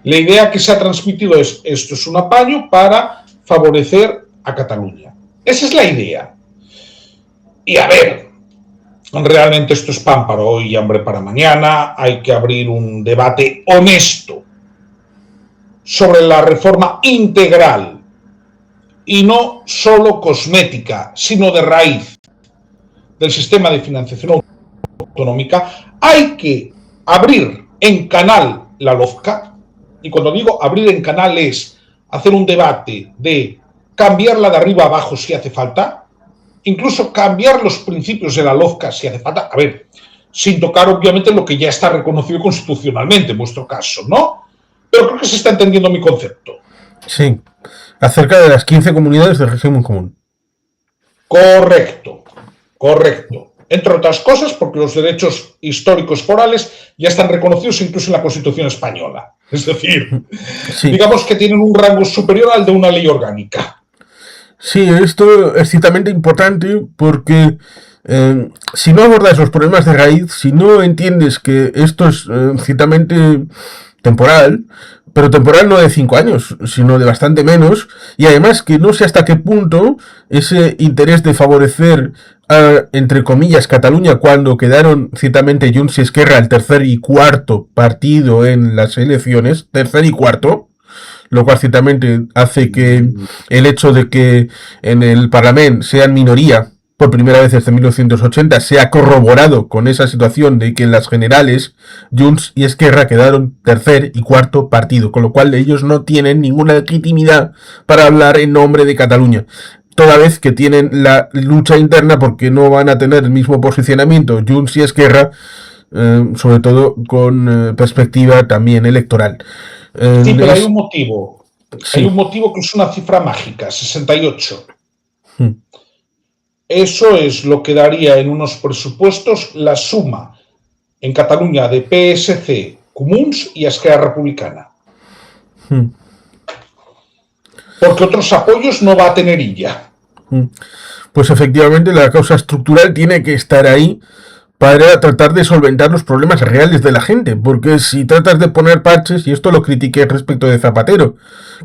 la idea que se ha transmitido es, esto es un apaño para favorecer a Cataluña. Esa es la idea. Y a ver, realmente esto es pan para hoy y hambre para mañana. Hay que abrir un debate honesto sobre la reforma integral y no solo cosmética, sino de raíz del sistema de financiación autonómica. Hay que abrir en canal la LOFCA, y cuando digo abrir en canal es hacer un debate de cambiarla de arriba a abajo si hace falta, incluso cambiar los principios de la LOFCA si hace falta, a ver, sin tocar obviamente lo que ya está reconocido constitucionalmente en vuestro caso, ¿no? Pero creo que se está entendiendo mi concepto. Sí, acerca de las 15 comunidades del régimen común. Correcto. Entre otras cosas porque los derechos históricos forales ya están reconocidos incluso en la Constitución española. Es decir, sí, digamos que tienen un rango superior al de una ley orgánica. Sí, esto es ciertamente importante porque si no abordas los problemas de raíz, si no entiendes que esto es ciertamente temporal, pero temporal no de 5 años, sino de bastante menos, y además que no sé hasta qué punto ese interés de favorecer a, entre comillas, Cataluña, cuando quedaron ciertamente Junts y Esquerra el tercer y cuarto partido en las elecciones, tercer y cuarto, lo cual ciertamente hace que el hecho de que en el Parlamento sean minoría por primera vez desde 1980 se ha corroborado con esa situación de que en las generales Junts y Esquerra quedaron tercer y cuarto partido, con lo cual ellos no tienen ninguna legitimidad para hablar en nombre de Cataluña. toda vez que tienen la lucha interna porque no van a tener el mismo posicionamiento Junts y Esquerra, sobre todo con perspectiva también electoral. Sí, pero hay un motivo. Sí. Hay un motivo que es una cifra mágica, 68. Hmm. Eso es lo que daría en unos presupuestos la suma en Cataluña de PSC, Comuns y Esquerra Republicana. Porque otros apoyos no va a tener ella. Pues efectivamente la causa estructural tiene que estar ahí para tratar de solventar los problemas reales de la gente, porque si tratas de poner parches, y esto lo critiqué respecto de Zapatero,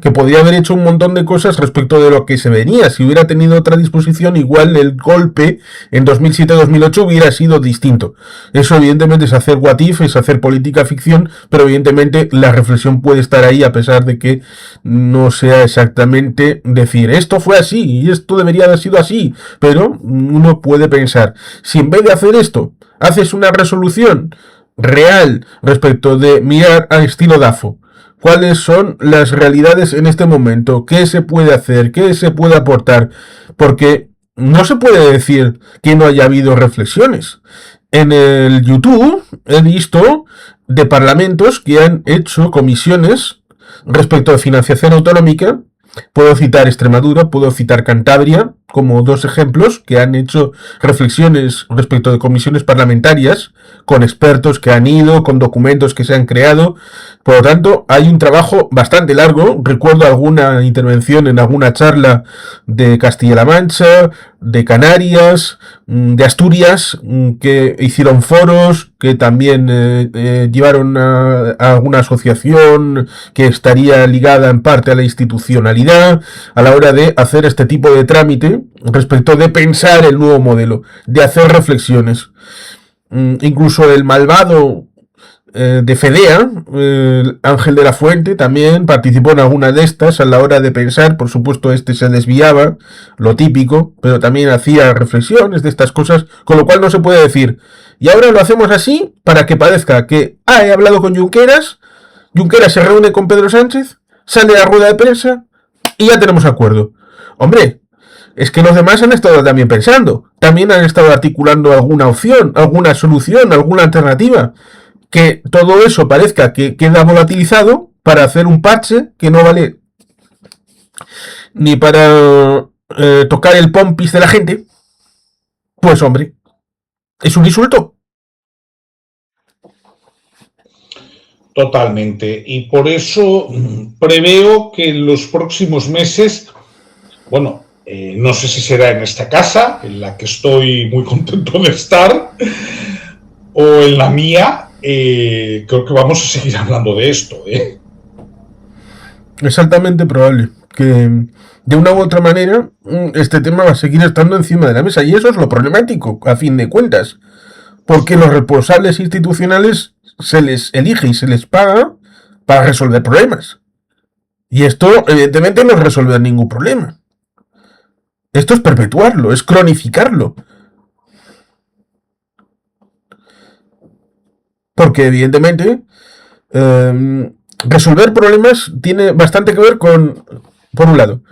que podría haber hecho un montón de cosas respecto de lo que se venía, si hubiera tenido otra disposición, igual el golpe en 2007-2008 hubiera sido distinto. Eso evidentemente es hacer what if, es hacer política ficción, pero evidentemente la reflexión puede estar ahí a pesar de que no sea exactamente decir esto fue así y esto debería haber sido así, pero uno puede pensar, si en vez de hacer esto haces una resolución real respecto de mirar al estilo DAFO, cuáles son las realidades en este momento, qué se puede hacer, qué se puede aportar, porque no se puede decir que no haya habido reflexiones. En el YouTube he visto de parlamentos que han hecho comisiones respecto de financiación autonómica. Puedo citar Extremadura, puedo citar Cantabria como dos ejemplos que han hecho reflexiones respecto de comisiones parlamentarias con expertos que han ido, con documentos que se han creado. Por lo tanto, hay un trabajo bastante largo. Recuerdo alguna intervención en alguna charla de Castilla-La Mancha, de Canarias, de Asturias, que hicieron foros, que también llevaron a alguna asociación que estaría ligada en parte a la institucionalidad a la hora de hacer este tipo de trámite respecto de pensar el nuevo modelo, de hacer reflexiones. Incluso el malvado de Fedea, Ángel de la Fuente, también participó en alguna de estas a la hora de pensar. Por supuesto, este se desviaba, lo típico, pero también hacía reflexiones de estas cosas, con lo cual no se puede decir, y ahora lo hacemos así para que parezca que, he hablado con Junqueras, Junqueras se reúne con Pedro Sánchez, sale a la rueda de prensa y ya tenemos acuerdo. Hombre, es que los demás han estado también pensando, también han estado articulando alguna opción, alguna solución, alguna alternativa. Que todo eso parezca que queda volatilizado para hacer un parche que no vale ni para tocar el pompis de la gente, pues hombre, es un insulto. Totalmente. Y por eso preveo que en los próximos meses, bueno, no sé si será en esta casa, en la que estoy muy contento de estar, o en la mía, creo que vamos a seguir hablando de esto. Es altamente probable que de una u otra manera este tema va a seguir estando encima de la mesa, y eso es lo problemático a fin de cuentas, porque los responsables institucionales se les elige y se les paga para resolver problemas, y esto evidentemente no es resolver ningún problema. Esto es perpetuarlo, es cronificarlo. Porque evidentemente resolver problemas tiene bastante que ver con, por un lado,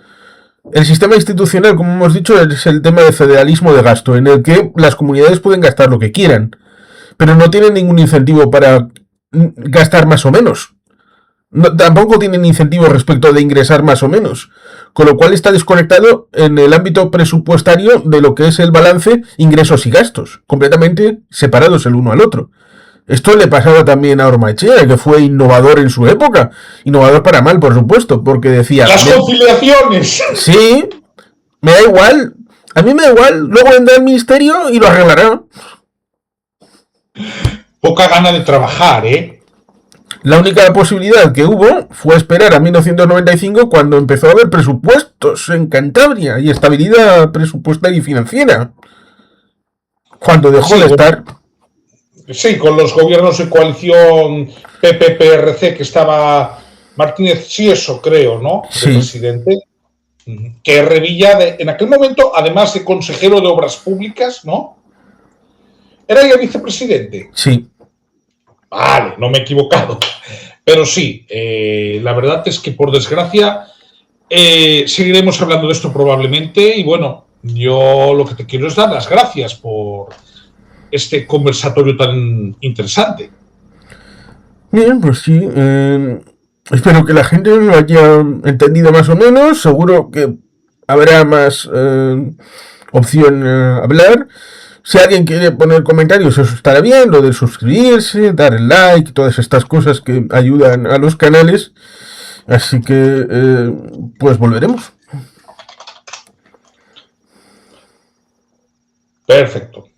el sistema institucional, como hemos dicho, es el tema de federalismo de gasto, en el que las comunidades pueden gastar lo que quieran, pero no tienen ningún incentivo para gastar más o menos. No, tampoco tienen incentivos respecto de ingresar más o menos, con lo cual está desconectado en el ámbito presupuestario de lo que es el balance ingresos y gastos, completamente separados el uno al otro. Esto le pasaba también a Ormaechea, que fue innovador en su época, innovador para mal, por supuesto, porque decía... ¡Las conciliaciones! Sí, me da igual, a mí me da igual, luego vendrá el ministerio y lo arreglará. Poca gana de trabajar, La única posibilidad que hubo fue esperar a 1995, cuando empezó a haber presupuestos en Cantabria y estabilidad presupuestaria y financiera. Cuando dejó de estar... Sí, con los gobiernos de coalición PP-PRC, que estaba Martínez Sieso, creo, ¿no? Sí. De presidente. Que Revilla, en aquel momento, además de consejero de Obras Públicas, ¿no? ¿Era ya vicepresidente? Sí. Vale, no me he equivocado. Pero sí, la verdad es que, por desgracia, Seguiremos hablando de esto probablemente y bueno, yo lo que te quiero es dar las gracias por este conversatorio tan interesante. Bien, pues sí. Espero que la gente lo haya entendido más o menos. Seguro que habrá más opción a hablar. Si alguien quiere poner comentarios, eso estará bien. Lo de suscribirse, dar el like, todas estas cosas que ayudan a los canales. Así que, pues volveremos. Perfecto.